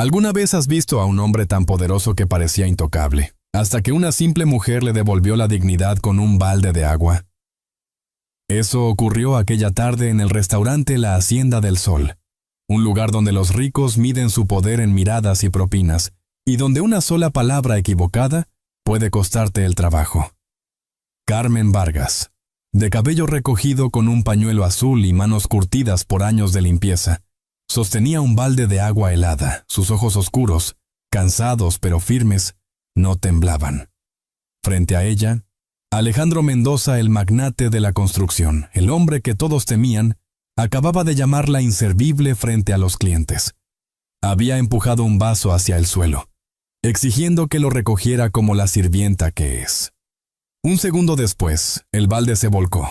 ¿Alguna vez has visto a un hombre tan poderoso que parecía intocable, hasta que una simple mujer le devolvió la dignidad con un balde de agua? Eso ocurrió aquella tarde en el restaurante La Hacienda del Sol, un lugar donde los ricos miden su poder en miradas y propinas, y donde una sola palabra equivocada puede costarte el trabajo. Carmen Vargas, de cabello recogido con un pañuelo azul y manos curtidas por años de limpieza, sostenía un balde de agua helada. Sus ojos oscuros, cansados pero firmes, no temblaban. Frente a ella, Alejandro Mendoza, el magnate de la construcción, el hombre que todos temían, acababa de llamarla inservible frente a los clientes. Había empujado un vaso hacia el suelo, exigiendo que lo recogiera como la sirvienta que es. Un segundo después, el balde se volcó.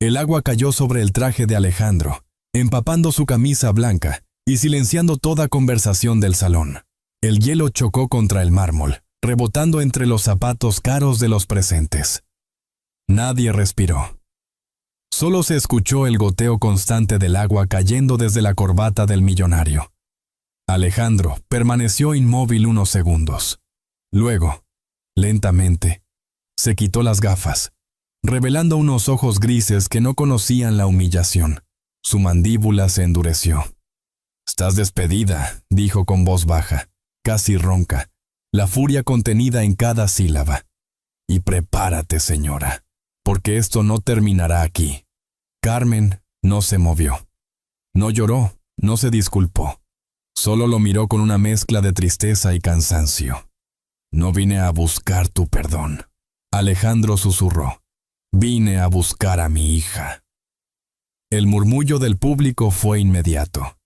El agua cayó sobre el traje de Alejandro, empapando su camisa blanca y silenciando toda conversación del salón. El hielo chocó contra el mármol, rebotando entre los zapatos caros de los presentes. Nadie respiró. Solo se escuchó el goteo constante del agua cayendo desde la corbata del millonario. Alejandro permaneció inmóvil unos segundos. Luego, lentamente, se quitó las gafas, revelando unos ojos grises que no conocían la humillación. Su mandíbula se endureció. «Estás despedida», dijo con voz baja, casi ronca, la furia contenida en cada sílaba. «Y prepárate, señora, porque esto no terminará aquí». Carmen no se movió. No lloró, no se disculpó. Solo lo miró con una mezcla de tristeza y cansancio. «No vine a buscar tu perdón», Alejandro susurró. «Vine a buscar a mi hija». El murmullo del público fue inmediato.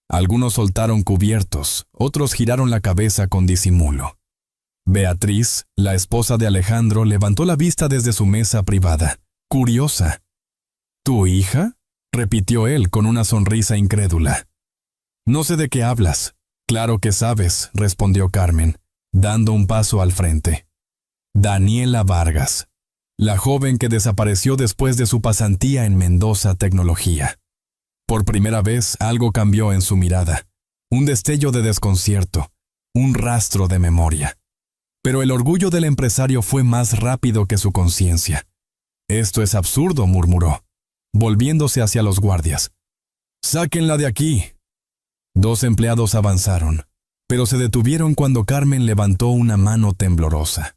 Algunos soltaron cubiertos, otros giraron la cabeza con disimulo. Beatriz, la esposa de Alejandro, levantó la vista desde su mesa privada, curiosa. «¿Tu hija?», repitió él con una sonrisa incrédula. «No sé de qué hablas». «Claro que sabes», respondió Carmen, dando un paso al frente. «Daniela Vargas, la joven que desapareció después de su pasantía en Mendoza Tecnología». Por primera vez algo cambió en su mirada, un destello de desconcierto, un rastro de memoria. Pero el orgullo del empresario fue más rápido que su conciencia. «Esto es absurdo», murmuró, volviéndose hacia los guardias. «Sáquenla de aquí». 2 empleados avanzaron, pero se detuvieron cuando Carmen levantó una mano temblorosa.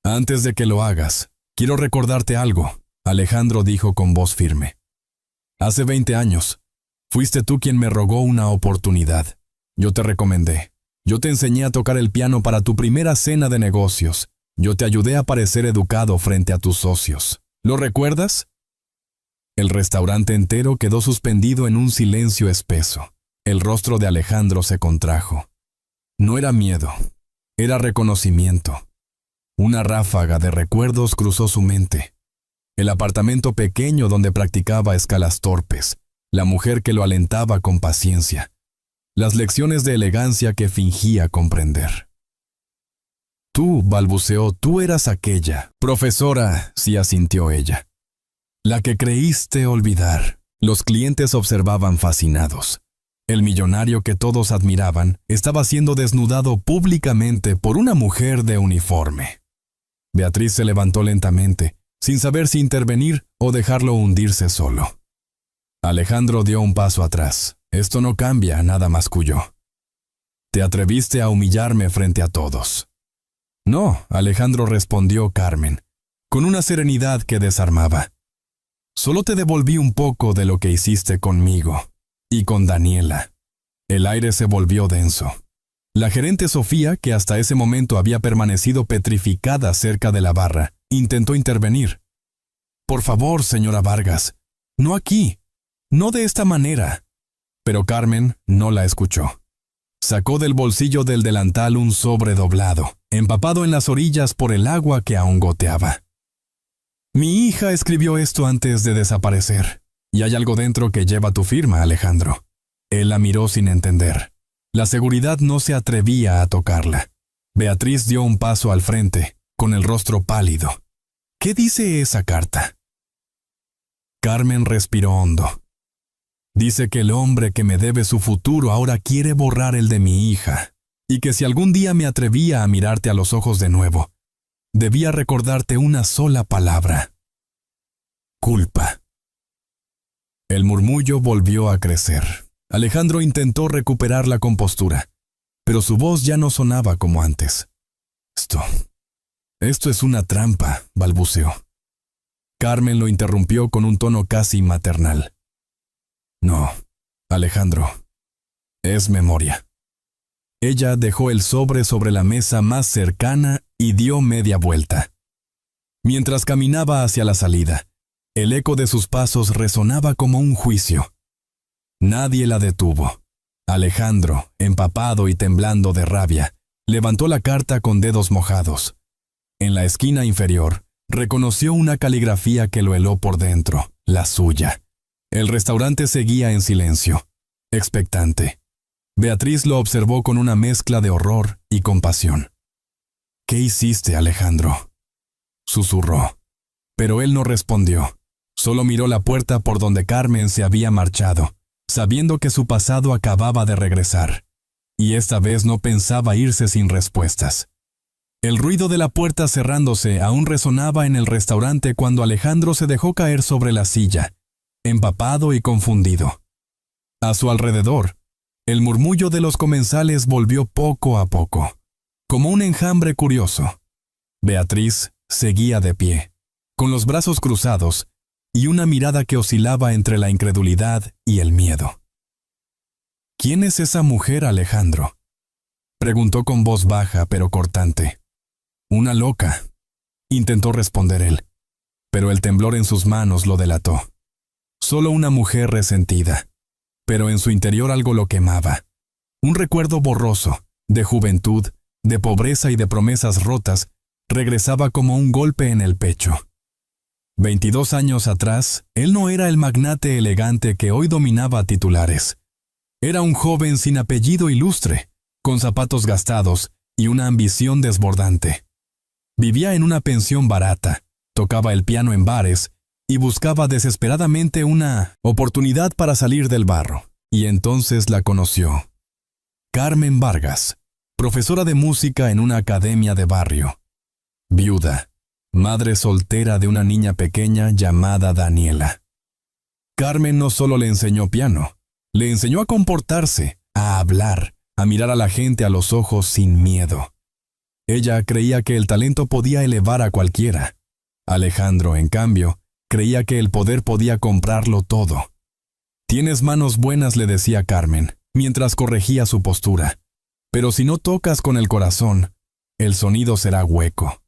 «Antes de que lo hagas, quiero recordarte algo», Alejandro dijo con voz firme. «Hace 20 años, fuiste tú quien me rogó una oportunidad. Yo te recomendé. Yo te enseñé a tocar el piano para tu primera cena de negocios. Yo te ayudé a parecer educado frente a tus socios. ¿Lo recuerdas?» El restaurante entero quedó suspendido en un silencio espeso. El rostro de Alejandro se contrajo. No era miedo, era reconocimiento. Una ráfaga de recuerdos cruzó su mente. El apartamento pequeño donde practicaba escalas torpes, la mujer que lo alentaba con paciencia, las lecciones de elegancia que fingía comprender. «Tú», balbuceó, «tú eras aquella». «Profesora», sí asintió ella. «La que creíste olvidar». Los clientes observaban fascinados. El millonario que todos admiraban estaba siendo desnudado públicamente por una mujer de uniforme. Beatriz se levantó lentamente, sin saber si intervenir o dejarlo hundirse solo. Alejandro dio un paso atrás. «Esto no cambia», nada masculló. «Te atreviste a humillarme frente a todos». «No», Alejandro respondió Carmen, con una serenidad que desarmaba. «Solo te devolví un poco de lo que hiciste conmigo. Y con Daniela». El aire se volvió denso. La gerente Sofía, que hasta ese momento había permanecido petrificada cerca de la barra, intentó intervenir. «Por favor, señora Vargas, no aquí, no de esta manera». Pero Carmen no la escuchó. Sacó del bolsillo del delantal un sobre doblado, empapado en las orillas por el agua que aún goteaba. «Mi hija escribió esto antes de desaparecer. Y hay algo dentro que lleva tu firma, Alejandro». Él la miró sin entender. La seguridad no se atrevía a tocarla. Beatriz dio un paso al frente, con el rostro pálido. «¿Qué dice esa carta?» Carmen respiró hondo. Dice que el hombre que me debe su futuro ahora quiere borrar el de mi hija, y que si algún día me atrevía a mirarte a los ojos de nuevo, debía recordarte una sola palabra: culpa. El murmullo volvió a crecer. Alejandro intentó recuperar la compostura, pero su voz ya no sonaba como antes. Esto es una trampa, balbuceó. Carmen lo interrumpió con un tono casi maternal. No, Alejandro, es memoria. Ella dejó el sobre la mesa más cercana y dio media vuelta. Mientras caminaba hacia la salida, el eco de sus pasos resonaba como un juicio. Nadie la detuvo. Alejandro, empapado y temblando de rabia, levantó la carta con dedos mojados. En la esquina inferior, reconoció una caligrafía que lo heló por dentro, la suya. El restaurante seguía en silencio, expectante. Beatriz lo observó con una mezcla de horror y compasión. «¿Qué hiciste, Alejandro?», susurró. Pero él no respondió. Solo miró la puerta por donde Carmen se había marchado, sabiendo que su pasado acababa de regresar. Y esta vez no pensaba irse sin respuestas. El ruido de la puerta cerrándose aún resonaba en el restaurante cuando Alejandro se dejó caer sobre la silla, empapado y confundido. A su alrededor, el murmullo de los comensales volvió poco a poco, como un enjambre curioso. Beatriz seguía de pie, con los brazos cruzados y una mirada que oscilaba entre la incredulidad y el miedo. «¿Quién es esa mujer, Alejandro?», preguntó con voz baja pero cortante. «Una loca», intentó responder él, pero el temblor en sus manos lo delató. Solo una mujer resentida, pero en su interior algo lo quemaba. Un recuerdo borroso, de juventud, de pobreza y de promesas rotas, regresaba como un golpe en el pecho. 22 años atrás, él no era el magnate elegante que hoy dominaba titulares. Era un joven sin apellido ilustre, con zapatos gastados y una ambición desbordante. Vivía en una pensión barata, tocaba el piano en bares y buscaba desesperadamente una oportunidad para salir del barro. Y entonces la conoció. Carmen Vargas, profesora de música en una academia de barrio. Viuda, madre soltera de una niña pequeña llamada Daniela. Carmen no solo le enseñó piano, le enseñó a comportarse, a hablar, a mirar a la gente a los ojos sin miedo. Ella creía que el talento podía elevar a cualquiera. Alejandro, en cambio, creía que el poder podía comprarlo todo. «Tienes manos buenas», le decía Carmen, mientras corregía su postura. «Pero si no tocas con el corazón, el sonido será hueco».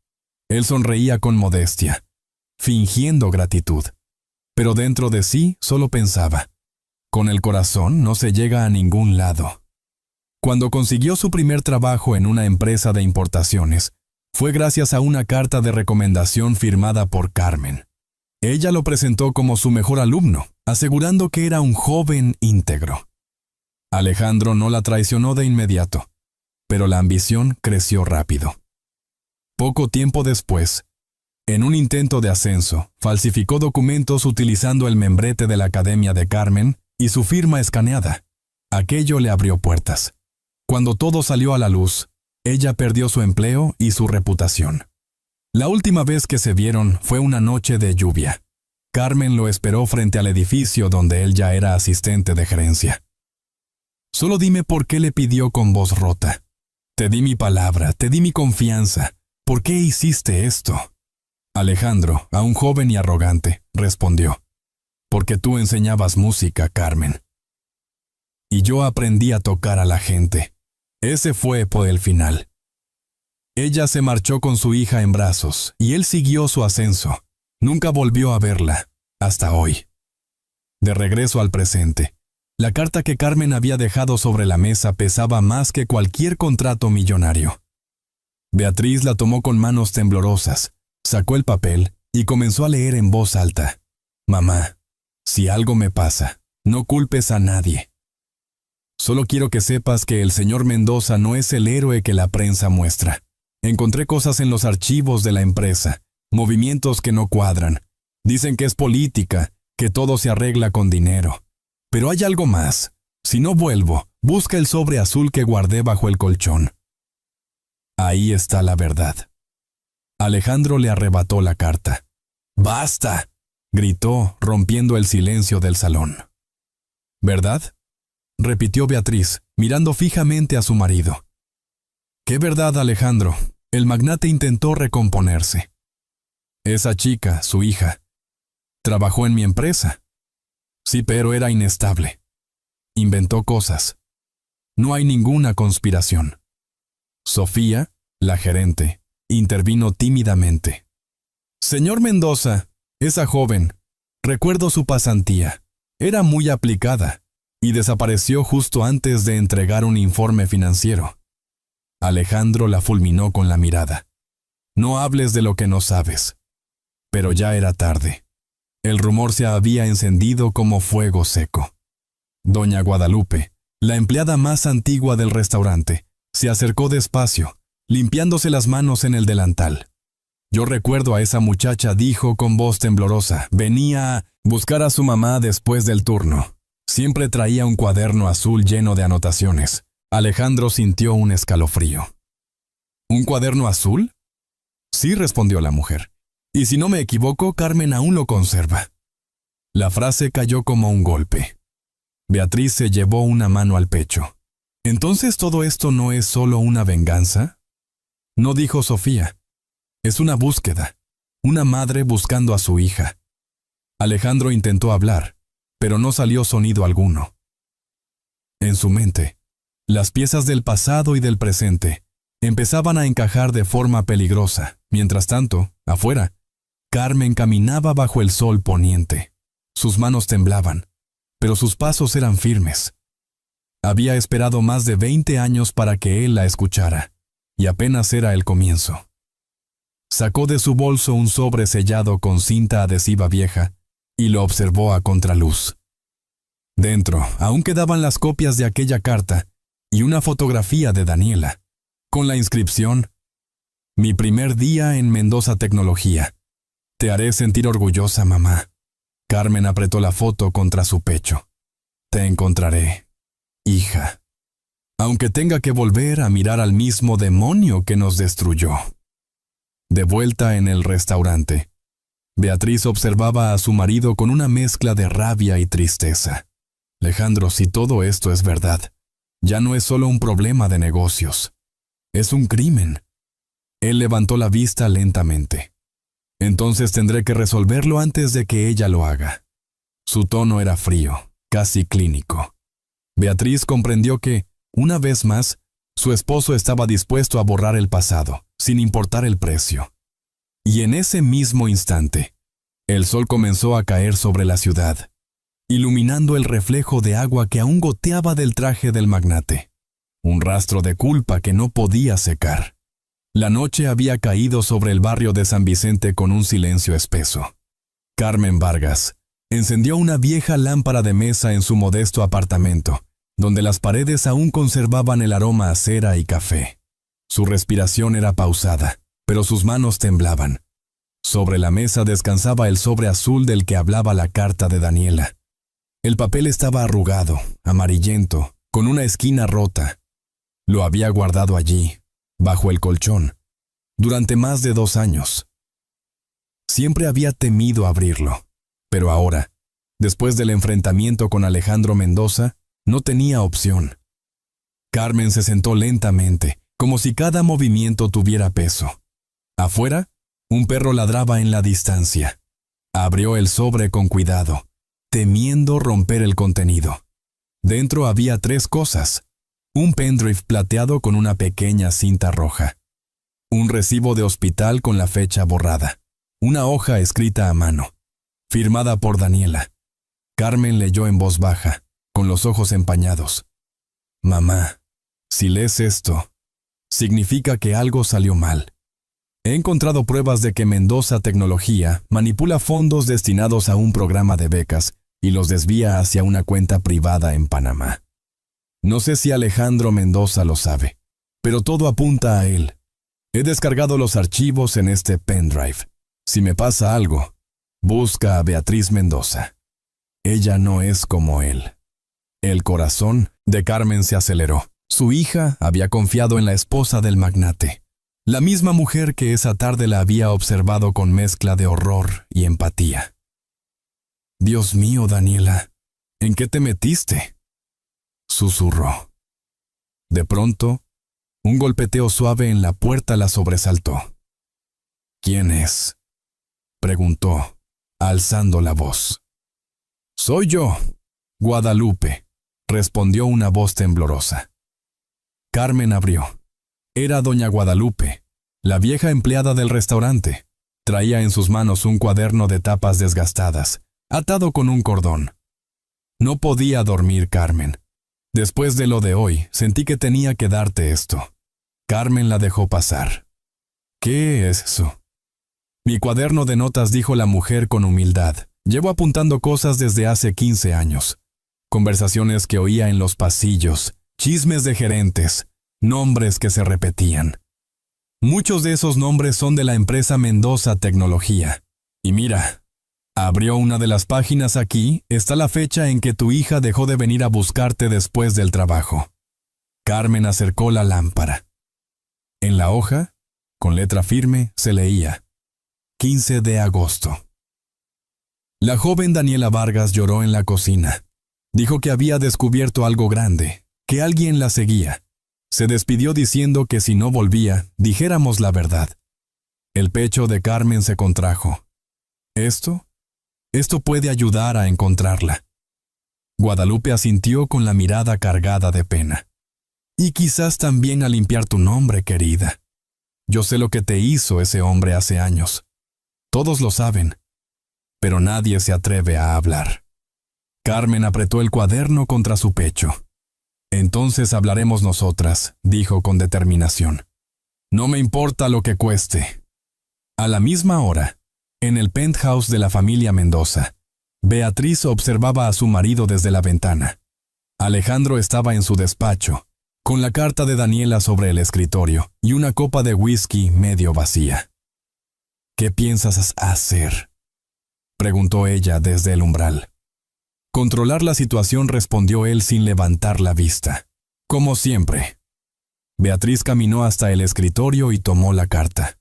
Él sonreía con modestia, fingiendo gratitud. Pero dentro de sí solo pensaba: con el corazón no se llega a ningún lado. Cuando consiguió su primer trabajo en una empresa de importaciones, fue gracias a una carta de recomendación firmada por Carmen. Ella lo presentó como su mejor alumno, asegurando que era un joven íntegro. Alejandro no la traicionó de inmediato, pero la ambición creció rápido. Poco tiempo después, en un intento de ascenso, falsificó documentos utilizando el membrete de la Academia de Carmen y su firma escaneada. Aquello le abrió puertas. Cuando todo salió a la luz, ella perdió su empleo y su reputación. La última vez que se vieron fue una noche de lluvia. Carmen lo esperó frente al edificio donde él ya era asistente de gerencia. «Solo dime por qué», le pidió con voz rota. «Te di mi palabra, te di mi confianza. ¿Por qué hiciste esto?». Alejandro, aún joven y arrogante, respondió: «Porque tú enseñabas música, Carmen. Y yo aprendí a tocar a la gente». Ese fue por el final. Ella se marchó con su hija en brazos y él siguió su ascenso. Nunca volvió a verla, hasta hoy. De regreso al presente, la carta que Carmen había dejado sobre la mesa pesaba más que cualquier contrato millonario. Beatriz la tomó con manos temblorosas, sacó el papel y comenzó a leer en voz alta: «Mamá, si algo me pasa, no culpes a nadie. Solo quiero que sepas que el señor Mendoza no es el héroe que la prensa muestra. Encontré cosas en los archivos de la empresa, movimientos que no cuadran. Dicen que es política, que todo se arregla con dinero. Pero hay algo más. Si no vuelvo, busca el sobre azul que guardé bajo el colchón. Ahí está la verdad. Alejandro le arrebató la carta. ¡Basta!, gritó, rompiendo el silencio del salón. ¿Verdad?, repitió Beatriz, mirando fijamente a su marido. ¿Qué verdad, Alejandro? El magnate intentó recomponerse. Esa chica, su hija, trabajó en mi empresa. Sí, pero era inestable. Inventó cosas. No hay ninguna conspiración. Sofía, la gerente, intervino tímidamente. Señor Mendoza, esa joven, recuerdo su pasantía. Era muy aplicada y desapareció justo antes de entregar un informe financiero. Alejandro la fulminó con la mirada. No hables de lo que no sabes. Pero ya era tarde. El rumor se había encendido como fuego seco. Doña Guadalupe, la empleada más antigua del restaurante, se acercó despacio, limpiándose las manos en el delantal. Yo recuerdo a esa muchacha, dijo con voz temblorosa. Venía a buscar a su mamá después del turno. Siempre traía un cuaderno azul lleno de anotaciones. Alejandro sintió un escalofrío. ¿Un cuaderno azul? Sí, respondió la mujer. Y si no me equivoco, Carmen aún lo conserva. La frase cayó como un golpe. Beatriz se llevó una mano al pecho. ¿Entonces todo esto no es solo una venganza? No, dijo Sofía. Es una búsqueda. Una madre buscando a su hija. Alejandro intentó hablar, pero no salió sonido alguno. En su mente, las piezas del pasado y del presente empezaban a encajar de forma peligrosa. Mientras tanto, afuera, Carmen caminaba bajo el sol poniente. Sus manos temblaban, pero sus pasos eran firmes. Había esperado más de 20 años para que él la escuchara, y apenas era el comienzo. Sacó de su bolso un sobre sellado con cinta adhesiva vieja y lo observó a contraluz. Dentro aún quedaban las copias de aquella carta y una fotografía de Daniela, con la inscripción: Mi primer día en Mendoza Tecnología. Te haré sentir orgullosa, mamá. Carmen apretó la foto contra su pecho. Te encontraré, hija. Aunque tenga que volver a mirar al mismo demonio que nos destruyó. De vuelta en el restaurante, Beatriz observaba a su marido con una mezcla de rabia y tristeza. Alejandro, si todo esto es verdad, ya no es solo un problema de negocios. Es un crimen. Él levantó la vista lentamente. Entonces tendré que resolverlo antes de que ella lo haga. Su tono era frío, casi clínico. Beatriz comprendió que, una vez más, su esposo estaba dispuesto a borrar el pasado, sin importar el precio. Y en ese mismo instante, el sol comenzó a caer sobre la ciudad, iluminando el reflejo de agua que aún goteaba del traje del magnate. Un rastro de culpa que no podía secar. La noche había caído sobre el barrio de San Vicente con un silencio espeso. Carmen Vargas encendió una vieja lámpara de mesa en su modesto apartamento, donde las paredes aún conservaban el aroma a cera y café. Su respiración era pausada, pero sus manos temblaban. Sobre la mesa descansaba el sobre azul del que hablaba la carta de Daniela. El papel estaba arrugado, amarillento, con una esquina rota. Lo había guardado allí, bajo el colchón, durante más de 2 años. Siempre había temido abrirlo, pero ahora, después del enfrentamiento con Alejandro Mendoza, no tenía opción. Carmen se sentó lentamente, como si cada movimiento tuviera peso. Afuera, un perro ladraba en la distancia. Abrió el sobre con cuidado, temiendo romper el contenido. Dentro había 3 cosas: un pendrive plateado con una pequeña cinta roja, un recibo de hospital con la fecha borrada, una hoja escrita a mano, firmada por Daniela. Carmen leyó en voz baja, con los ojos empañados. Mamá, si lees esto, significa que algo salió mal. He encontrado pruebas de que Mendoza Tecnología manipula fondos destinados a un programa de becas y los desvía hacia una cuenta privada en Panamá. No sé si Alejandro Mendoza lo sabe, pero todo apunta a él. He descargado los archivos en este pendrive. Si me pasa algo, busca a Beatriz Mendoza. Ella no es como él. El corazón de Carmen se aceleró. Su hija había confiado en la esposa del magnate, la misma mujer que esa tarde la había observado con mezcla de horror y empatía. «Dios mío, Daniela, ¿en qué te metiste?», susurró. De pronto, un golpeteo suave en la puerta la sobresaltó. «¿Quién es?», preguntó, alzando la voz. «Soy yo, Guadalupe», respondió una voz temblorosa. Carmen abrió. Era doña Guadalupe, la vieja empleada del restaurante. Traía en sus manos un cuaderno de tapas desgastadas, atado con un cordón. No podía dormir, Carmen. Después de lo de hoy, sentí que tenía que darte esto. Carmen la dejó pasar. «¿Qué es eso?». «Mi cuaderno de notas», dijo la mujer con humildad. «Llevo apuntando cosas desde hace 15 años. Conversaciones que oía en los pasillos, chismes de gerentes, nombres que se repetían. Muchos de esos nombres son de la empresa Mendoza Tecnología. Y mira, abrió una de las páginas. Aquí está la fecha en que tu hija dejó de venir a buscarte después del trabajo». Carmen acercó la lámpara. En la hoja, con letra firme, se leía: 15 de agosto. La joven Daniela Vargas lloró en la cocina. Dijo que había descubierto algo grande, que alguien la seguía. Se despidió diciendo que si no volvía, dijéramos la verdad. El pecho de Carmen se contrajo. Esto puede ayudar a encontrarla. Guadalupe asintió con la mirada cargada de pena. «Y quizás también a limpiar tu nombre, querida. Yo sé lo que te hizo ese hombre hace años. Todos lo saben, pero nadie se atreve a hablar». Carmen apretó el cuaderno contra su pecho. «Entonces hablaremos nosotras», dijo con determinación. «No me importa lo que cueste». A la misma hora, en el penthouse de la familia Mendoza, Beatriz observaba a su marido desde la ventana. Alejandro estaba en su despacho, con la carta de Daniela sobre el escritorio y una copa de whisky medio vacía. «¿Qué piensas hacer?», preguntó ella desde el umbral. «Controlar la situación», respondió él sin levantar la vista. «Como siempre». Beatriz caminó hasta el escritorio y tomó la carta.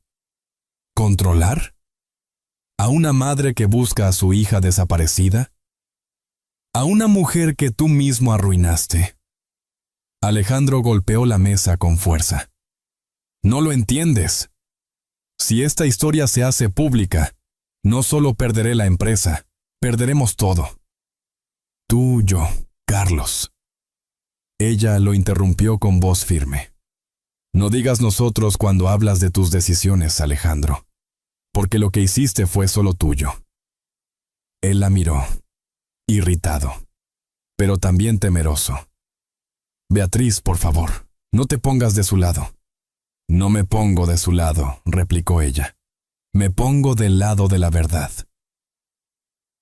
¿Controlar? ¿A una madre que busca a su hija desaparecida? ¿A una mujer que tú mismo arruinaste? Alejandro golpeó la mesa con fuerza. «No lo entiendes. Si esta historia se hace pública, no solo perderé la empresa, perderemos todo. Tú, yo, Carlos». Ella lo interrumpió con voz firme. «No digas nosotros cuando hablas de tus decisiones, Alejandro, porque lo que hiciste fue solo tuyo». Él la miró, irritado, pero también temeroso. «Beatriz, por favor, no te pongas de su lado». «No me pongo de su lado», replicó ella. «Me pongo del lado de la verdad».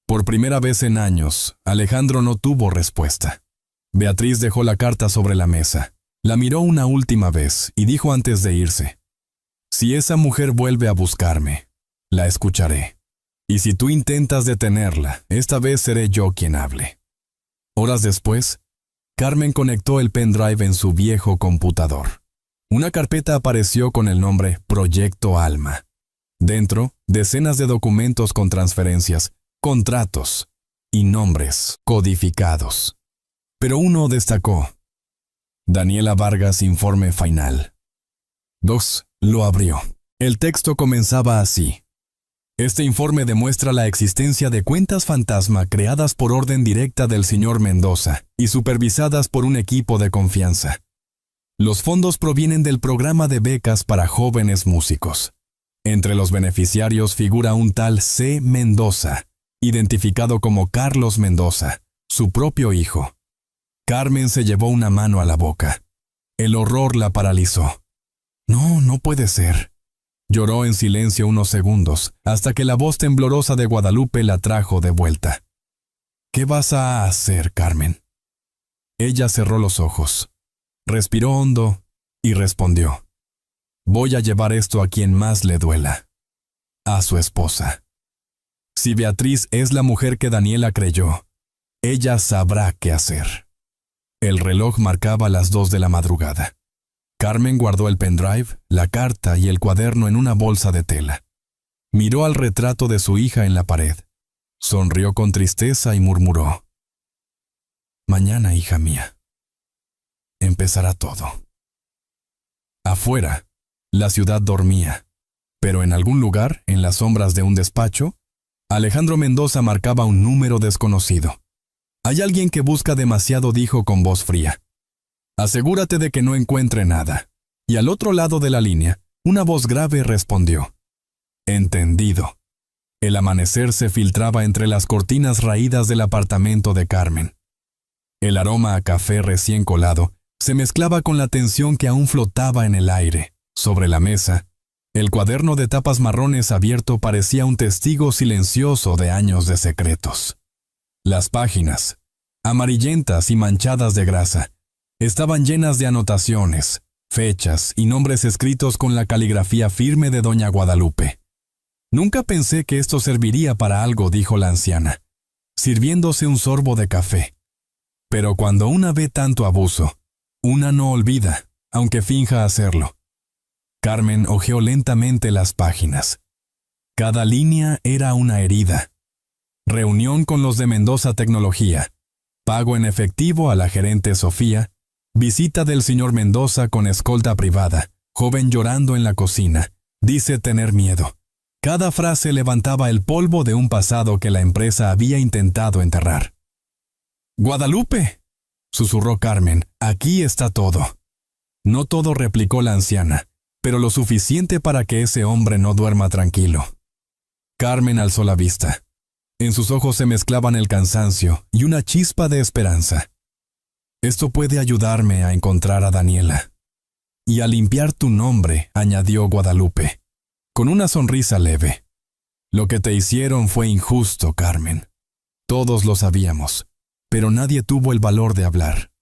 Por primera vez en años, Alejandro no tuvo respuesta. Beatriz dejó la carta sobre la mesa, la miró una última vez y dijo antes de irse: «Si esa mujer vuelve a buscarme, la escucharé. Y si tú intentas detenerla, esta vez seré yo quien hable». Horas después, Carmen conectó el pendrive en su viejo computador. Una carpeta apareció con el nombre Proyecto Alma. Dentro, decenas de documentos con transferencias, contratos y nombres codificados. Pero uno destacó: Daniela Vargas, informe final. 2. Lo abrió. El texto comenzaba así: «Este informe demuestra la existencia de cuentas fantasma creadas por orden directa del señor Mendoza y supervisadas por un equipo de confianza. Los fondos provienen del programa de becas para jóvenes músicos. Entre los beneficiarios figura un tal C. Mendoza, identificado como Carlos Mendoza, su propio hijo». Carmen se llevó una mano a la boca. El horror la paralizó. No puede ser». Lloró en silencio unos segundos, hasta que la voz temblorosa de Guadalupe la trajo de vuelta. «¿Qué vas a hacer, Carmen?». Ella cerró los ojos, respiró hondo y respondió: «Voy a llevar esto a quien más le duela, a su esposa. Si Beatriz es la mujer que Daniela creyó, ella sabrá qué hacer». El reloj marcaba las 2 de la madrugada. Carmen guardó el pendrive, la carta y el cuaderno en una bolsa de tela. Miró al retrato de su hija en la pared. Sonrió con tristeza y murmuró: «Mañana, hija mía, empezará todo». Afuera, la ciudad dormía, pero en algún lugar, en las sombras de un despacho, Alejandro Mendoza marcaba un número desconocido. «Hay alguien que busca demasiado», dijo con voz fría. «Asegúrate de que no encuentre nada». Y al otro lado de la línea, una voz grave respondió: «Entendido». El amanecer se filtraba entre las cortinas raídas del apartamento de Carmen. El aroma a café recién colado se mezclaba con la tensión que aún flotaba en el aire. Sobre la mesa, el cuaderno de tapas marrones abierto parecía un testigo silencioso de años de secretos. Las páginas, amarillentas y manchadas de grasa, estaban llenas de anotaciones, fechas y nombres escritos con la caligrafía firme de doña Guadalupe. «Nunca pensé que esto serviría para algo», dijo la anciana, sirviéndose un sorbo de café. «Pero cuando una ve tanto abuso, una no olvida, aunque finja hacerlo». Carmen hojeó lentamente las páginas. Cada línea era una herida. Reunión con los de Mendoza Tecnología. Pago en efectivo a la gerente Sofía. Visita del señor Mendoza con escolta privada. Joven llorando en la cocina. Dice tener miedo. Cada frase levantaba el polvo de un pasado que la empresa había intentado enterrar. «Guadalupe», susurró Carmen, «aquí está todo». No todo, replicó la anciana, pero lo suficiente para que ese hombre no duerma tranquilo. Carmen alzó la vista. En sus ojos se mezclaban el cansancio y una chispa de esperanza. «Esto puede ayudarme a encontrar a Daniela. Y a limpiar tu nombre», añadió Guadalupe, con una sonrisa leve. «Lo que te hicieron fue injusto, Carmen. Todos lo sabíamos, pero nadie tuvo el valor de hablar».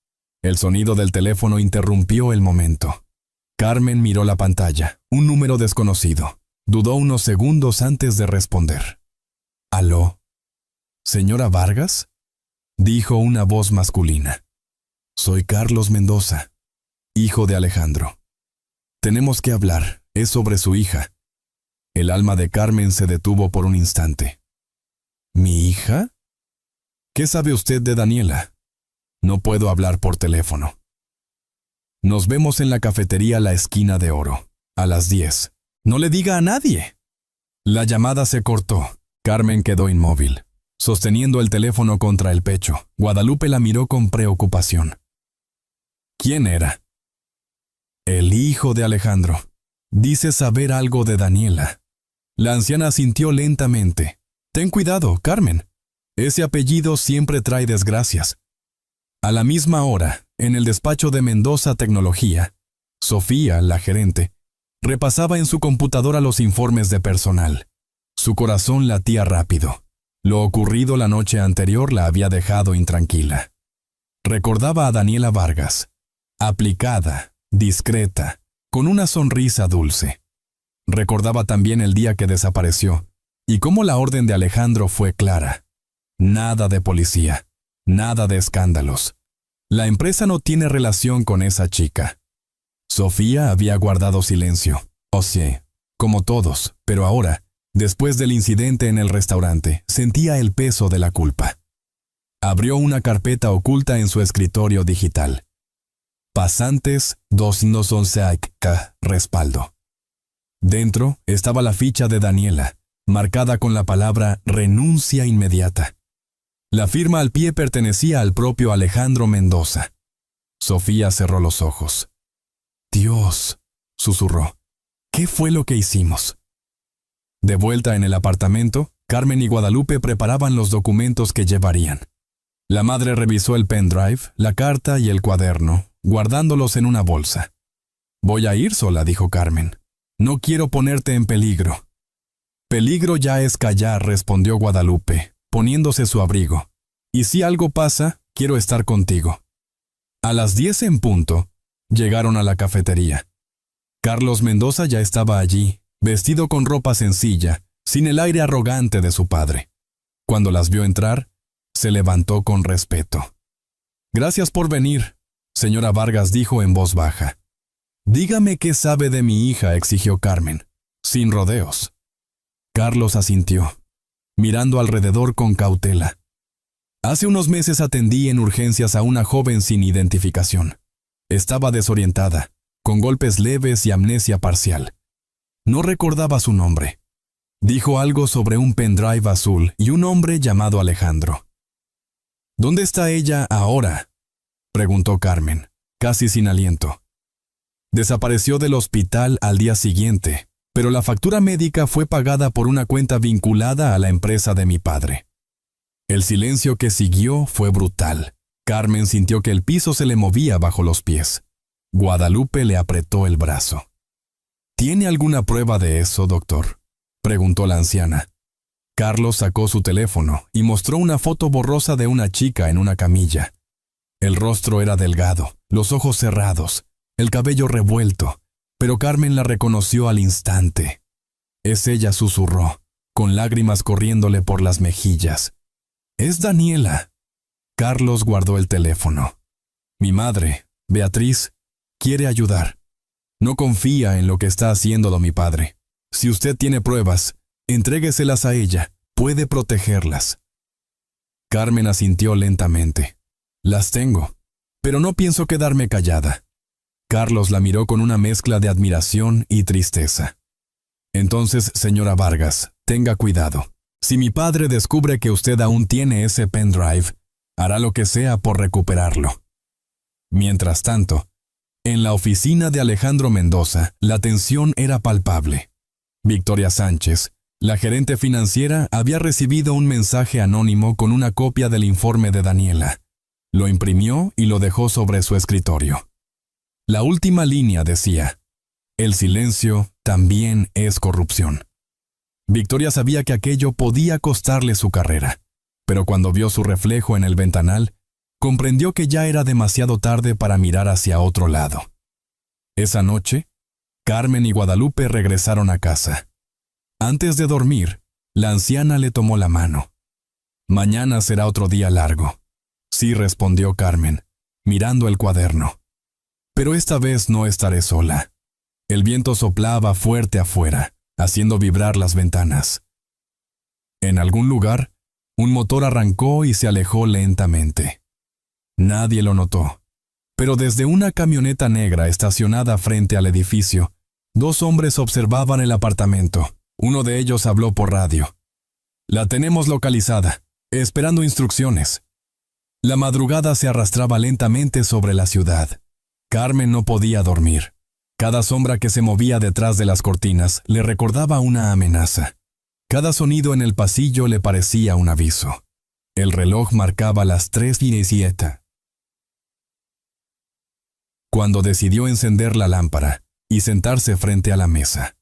El sonido del teléfono interrumpió el momento. Carmen miró la pantalla, un número desconocido. Dudó unos segundos antes de responder. «¿Aló? ¿Señora Vargas?», dijo una voz masculina. «Soy Carlos Mendoza, hijo de Alejandro. Tenemos que hablar, es sobre su hija». El alma de Carmen se detuvo por un instante. «¿Mi hija? ¿Qué sabe usted de Daniela? No puedo hablar por teléfono». «Nos vemos en la cafetería La Esquina de Oro, a las 10. No le diga a nadie». La llamada se cortó. Carmen quedó inmóvil, sosteniendo el teléfono contra el pecho. Guadalupe la miró con preocupación. «¿Quién era?» «El hijo de Alejandro. Dice saber algo de Daniela». La anciana asintió lentamente. «Ten cuidado, Carmen. Ese apellido siempre trae desgracias». A la misma hora, en el despacho de Mendoza Tecnología, Sofía, la gerente, repasaba en su computadora los informes de personal. Su corazón latía rápido. Lo ocurrido la noche anterior la había dejado intranquila. Recordaba a Daniela Vargas, aplicada, discreta, con una sonrisa dulce. Recordaba también el día que desapareció, y cómo la orden de Alejandro fue clara. Nada de policía, nada de escándalos. La empresa no tiene relación con esa chica. Sofía había guardado silencio, como todos, pero ahora, después del incidente en el restaurante, sentía el peso de la culpa. Abrió una carpeta oculta en su escritorio digital. Pasantes 211 respaldo. Dentro estaba la ficha de Daniela, marcada con la palabra renuncia inmediata. La firma al pie pertenecía al propio Alejandro Mendoza. Sofía cerró los ojos. «Dios», susurró, «¿qué fue lo que hicimos?». De vuelta en el apartamento, Carmen y Guadalupe preparaban los documentos que llevarían. La madre revisó el pendrive, la carta y el cuaderno, guardándolos en una bolsa. «Voy a ir sola», dijo Carmen. «No quiero ponerte en peligro». «Peligro ya es callar», respondió Guadalupe, poniéndose su abrigo. «Y si algo pasa, quiero estar contigo». A las 10 en punto, llegaron a la cafetería. Carlos Mendoza ya estaba allí, vestido con ropa sencilla, sin el aire arrogante de su padre. Cuando las vio entrar, se levantó con respeto. Gracias por venir, señora Vargas dijo en voz baja. Dígame qué sabe de mi hija, exigió Carmen, sin rodeos. Carlos asintió, mirando alrededor con cautela. Hace unos meses atendí en urgencias a una joven sin identificación. Estaba desorientada, con golpes leves y amnesia parcial. No recordaba su nombre. Dijo algo sobre un pendrive azul y un hombre llamado Alejandro. ¿Dónde está ella ahora?, preguntó Carmen, casi sin aliento. Desapareció del hospital al día siguiente, pero la factura médica fue pagada por una cuenta vinculada a la empresa de mi padre. El silencio que siguió fue brutal. Carmen sintió que el piso se le movía bajo los pies. Guadalupe le apretó el brazo. ¿Tiene alguna prueba de eso, doctor?, preguntó la anciana. Carlos sacó su teléfono y mostró una foto borrosa de una chica en una camilla. El rostro era delgado, los ojos cerrados, el cabello revuelto, pero Carmen la reconoció al instante. Es ella, susurró, con lágrimas corriéndole por las mejillas. Es Daniela. Carlos guardó el teléfono. Mi madre, Beatriz, quiere ayudar. No confía en lo que está haciendo mi padre. Si usted tiene pruebas, entrégueselas a ella, puede protegerlas. Carmen asintió lentamente. Las tengo, pero no pienso quedarme callada. Carlos la miró con una mezcla de admiración y tristeza. Entonces, señora Vargas, tenga cuidado. Si mi padre descubre que usted aún tiene ese pendrive, hará lo que sea por recuperarlo. Mientras tanto, en la oficina de Alejandro Mendoza, la tensión era palpable. Victoria Sánchez, la gerente financiera, había recibido un mensaje anónimo con una copia del informe de Daniela. Lo imprimió y lo dejó sobre su escritorio. La última línea decía: el silencio también es corrupción. Victoria sabía que aquello podía costarle su carrera, pero cuando vio su reflejo en el ventanal, comprendió que ya era demasiado tarde para mirar hacia otro lado. Esa noche, Carmen y Guadalupe regresaron a casa. Antes de dormir, la anciana le tomó la mano. Mañana será otro día largo. Sí, respondió Carmen, mirando el cuaderno. Pero esta vez no estaré sola. El viento soplaba fuerte afuera, haciendo vibrar las ventanas. En algún lugar, un motor arrancó y se alejó lentamente. Nadie lo notó, pero desde una camioneta negra estacionada frente al edificio, 2 hombres observaban el apartamento. Uno de ellos habló por radio. La tenemos localizada, esperando instrucciones. La madrugada se arrastraba lentamente sobre la ciudad. Carmen no podía dormir. Cada sombra que se movía detrás de las cortinas le recordaba una amenaza. Cada sonido en el pasillo le parecía un aviso. El reloj marcaba las 3:17. Cuando decidió encender la lámpara y sentarse frente a la mesa.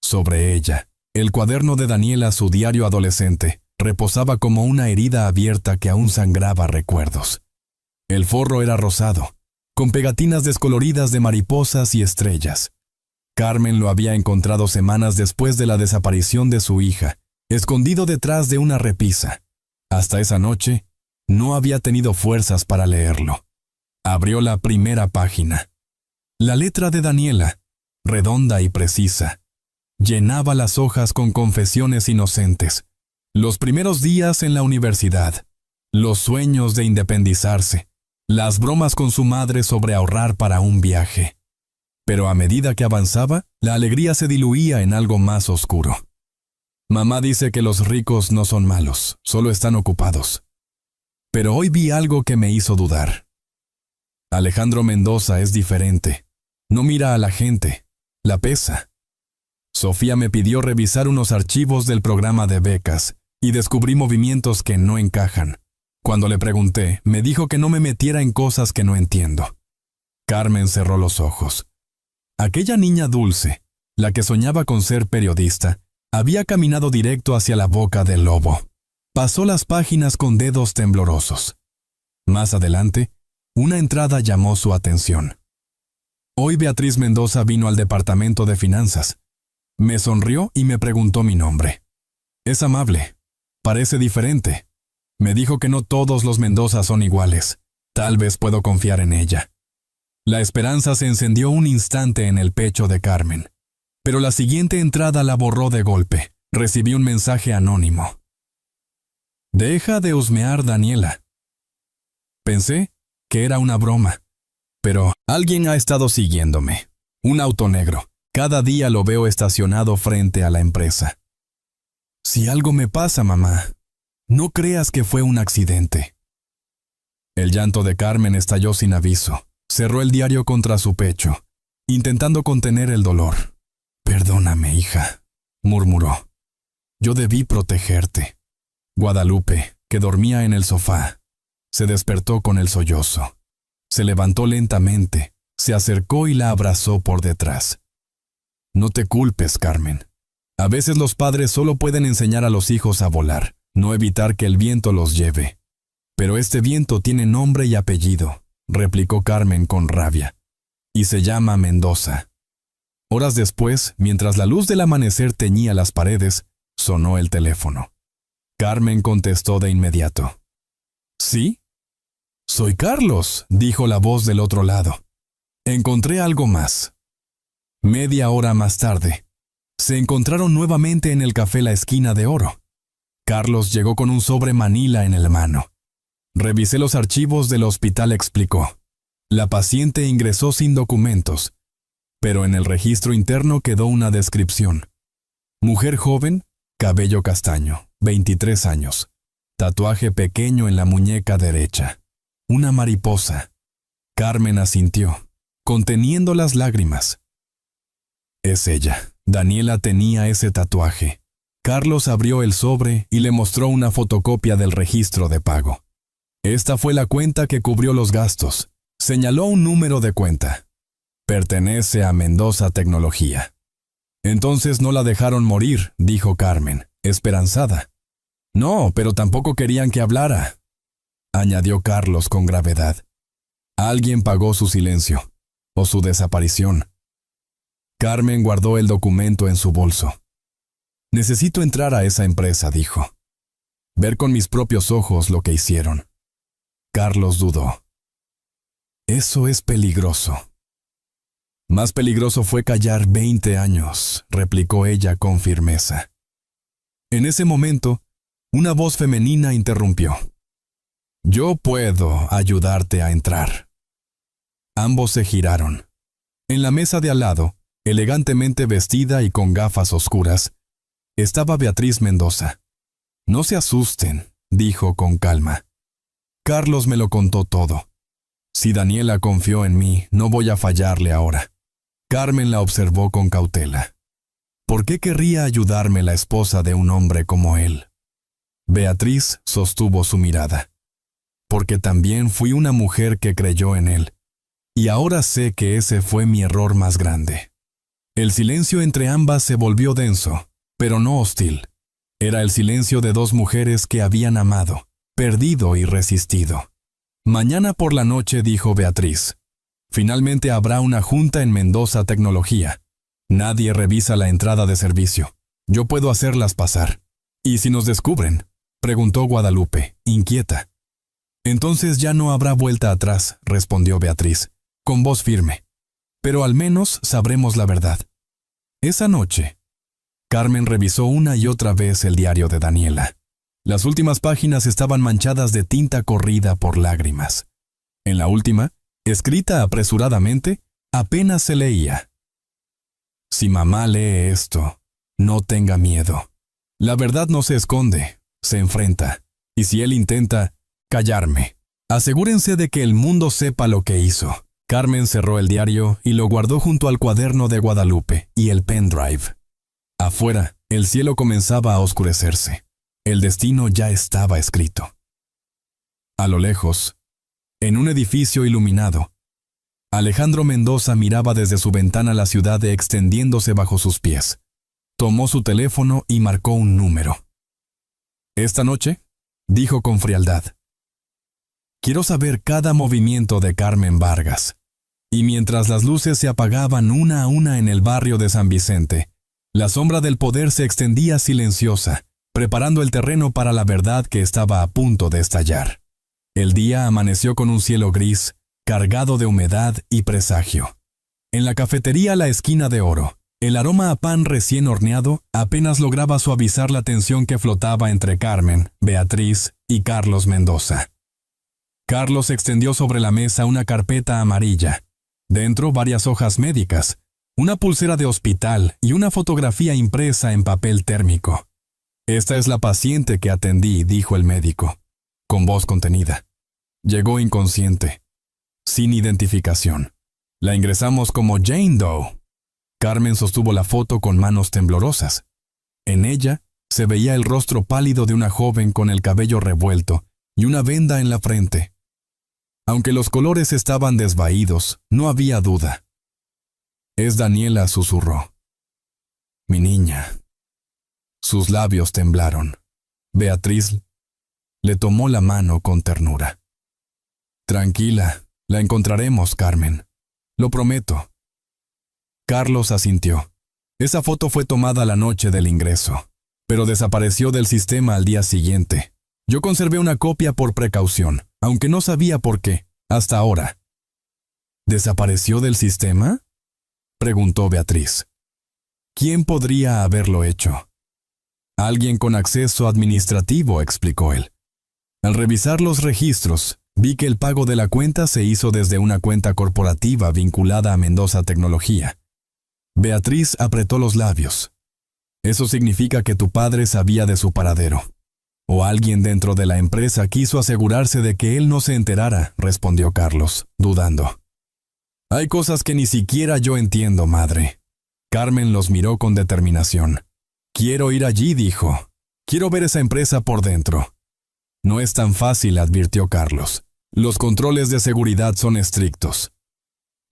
Sobre ella, el cuaderno de Daniela, su diario adolescente, reposaba como una herida abierta que aún sangraba recuerdos. El forro era rosado, con pegatinas descoloridas de mariposas y estrellas. Carmen lo había encontrado semanas después de la desaparición de su hija, escondido detrás de una repisa. Hasta esa noche, no había tenido fuerzas para leerlo. Abrió la primera página. La letra de Daniela, redonda y precisa, llenaba las hojas con confesiones inocentes. Los primeros días en la universidad, los sueños de independizarse, las bromas con su madre sobre ahorrar para un viaje. Pero a medida que avanzaba, la alegría se diluía en algo más oscuro. Mamá dice que los ricos no son malos, solo están ocupados. Pero hoy vi algo que me hizo dudar. Alejandro Mendoza es diferente. No mira a la gente, la pesa. Sofía me pidió revisar unos archivos del programa de becas y descubrí movimientos que no encajan. Cuando le pregunté, me dijo que no me metiera en cosas que no entiendo. Carmen cerró los ojos. Aquella niña dulce, la que soñaba con ser periodista, había caminado directo hacia la boca del lobo. Pasó las páginas con dedos temblorosos. Más adelante, una entrada llamó su atención. Hoy Beatriz Mendoza vino al departamento de finanzas. Me sonrió y me preguntó mi nombre. Es amable. Parece diferente. Me dijo que no todos los Mendoza son iguales. Tal vez puedo confiar en ella. La esperanza se encendió un instante en el pecho de Carmen. Pero la siguiente entrada la borró de golpe. Recibí un mensaje anónimo. Deja de husmear, Daniela. Pensé que era una broma. Pero alguien ha estado siguiéndome. Un auto negro. Cada día lo veo estacionado frente a la empresa. Si algo me pasa, mamá, no creas que fue un accidente. El llanto de Carmen estalló sin aviso. Cerró el diario contra su pecho, intentando contener el dolor. Perdóname, hija, murmuró. Yo debí protegerte. Guadalupe, que dormía en el sofá, se despertó con el sollozo. Se levantó lentamente, se acercó y la abrazó por detrás. No te culpes, Carmen. A veces los padres solo pueden enseñar a los hijos a volar, no evitar que el viento los lleve. Pero este viento tiene nombre y apellido, replicó Carmen con rabia, y se llama Mendoza. Horas después, mientras la luz del amanecer teñía las paredes, sonó el teléfono. Carmen contestó de inmediato. ¿Sí? Soy Carlos, dijo la voz del otro lado. Encontré algo más. Media hora más tarde, se encontraron nuevamente en el café La Esquina de Oro. Carlos llegó con un sobre manila en la mano. Revisé los archivos del hospital, explicó. La paciente ingresó sin documentos, pero en el registro interno quedó una descripción. Mujer joven, cabello castaño, 23 años. Tatuaje pequeño en la muñeca derecha. Una mariposa. Carmen asintió, conteniendo las lágrimas. Es ella. Daniela tenía ese tatuaje. Carlos abrió el sobre y le mostró una fotocopia del registro de pago. Esta fue la cuenta que cubrió los gastos. Señaló un número de cuenta. Pertenece a Mendoza Tecnología. Entonces no la dejaron morir, dijo Carmen, esperanzada. No, pero tampoco querían que hablara, añadió Carlos con gravedad. Alguien pagó su silencio, o su desaparición. Carmen guardó el documento en su bolso. Necesito entrar a esa empresa, dijo. Ver con mis propios ojos lo que hicieron. Carlos dudó. Eso es peligroso. Más peligroso fue callar 20 años, replicó ella con firmeza. En ese momento, una voz femenina interrumpió. Yo puedo ayudarte a entrar. Ambos se giraron. En la mesa de al lado, elegantemente vestida y con gafas oscuras, estaba Beatriz Mendoza. No se asusten, dijo con calma. Carlos me lo contó todo. Si Daniela confió en mí, no voy a fallarle ahora. Carmen la observó con cautela. ¿Por qué querría ayudarme la esposa de un hombre como él? Beatriz sostuvo su mirada. Porque también fui una mujer que creyó en él. Y ahora sé que ese fue mi error más grande. El silencio entre ambas se volvió denso, pero no hostil. Era el silencio de dos mujeres que habían amado, perdido y resistido. Mañana por la noche, dijo Beatriz. Finalmente habrá una junta en Mendoza Tecnología. Nadie revisa la entrada de servicio. Yo puedo hacerlas pasar. ¿Y si nos descubren?, preguntó Guadalupe, inquieta. Entonces ya no habrá vuelta atrás, respondió Beatriz, con voz firme. Pero al menos sabremos la verdad. Esa noche, Carmen revisó una y otra vez el diario de Daniela. Las últimas páginas estaban manchadas de tinta corrida por lágrimas. En la última, escrita apresuradamente, apenas se leía. Si mamá lee esto, no tenga miedo. La verdad no se esconde, se enfrenta. Y si él intenta callarme, asegúrense de que el mundo sepa lo que hizo. Carmen cerró el diario y lo guardó junto al cuaderno de Guadalupe y el pendrive. Afuera, el cielo comenzaba a oscurecerse. El destino ya estaba escrito. A lo lejos, en un edificio iluminado, Alejandro Mendoza miraba desde su ventana la ciudad extendiéndose bajo sus pies. Tomó su teléfono y marcó un número. «Esta noche», dijo con frialdad, «quiero saber cada movimiento de Carmen Vargas». Y mientras las luces se apagaban una a una en el barrio de San Vicente, la sombra del poder se extendía silenciosa, preparando el terreno para la verdad que estaba a punto de estallar. El día amaneció con un cielo gris, cargado de humedad y presagio. En la cafetería La Esquina de Oro, el aroma a pan recién horneado apenas lograba suavizar la tensión que flotaba entre Carmen, Beatriz y Carlos Mendoza. Carlos extendió sobre la mesa una carpeta amarilla. Dentro varias hojas médicas, una pulsera de hospital y una fotografía impresa en papel térmico. «Esta es la paciente que atendí», dijo el médico, con voz contenida. «Llegó inconsciente, sin identificación. La ingresamos como Jane Doe». Carmen sostuvo la foto con manos temblorosas. En ella se veía el rostro pálido de una joven con el cabello revuelto y una venda en la frente. Aunque los colores estaban desvaídos, no había duda. «Es Daniela», susurró. «Mi niña». Sus labios temblaron. Beatriz le tomó la mano con ternura. «Tranquila, la encontraremos, Carmen. Lo prometo». Carlos asintió. Esa foto fue tomada la noche del ingreso, pero desapareció del sistema al día siguiente. Yo conservé una copia por precaución, aunque no sabía por qué, hasta ahora. ¿Desapareció del sistema?, preguntó Beatriz. ¿Quién podría haberlo hecho? Alguien con acceso administrativo, explicó él. Al revisar los registros, vi que el pago de la cuenta se hizo desde una cuenta corporativa vinculada a Mendoza Tecnología. Beatriz apretó los labios. Eso significa que tu padre sabía de su paradero. O alguien dentro de la empresa quiso asegurarse de que él no se enterara, respondió Carlos, dudando. Hay cosas que ni siquiera yo entiendo, madre. Carmen los miró con determinación. Quiero ir allí, dijo. Quiero ver esa empresa por dentro. No es tan fácil, advirtió Carlos. Los controles de seguridad son estrictos.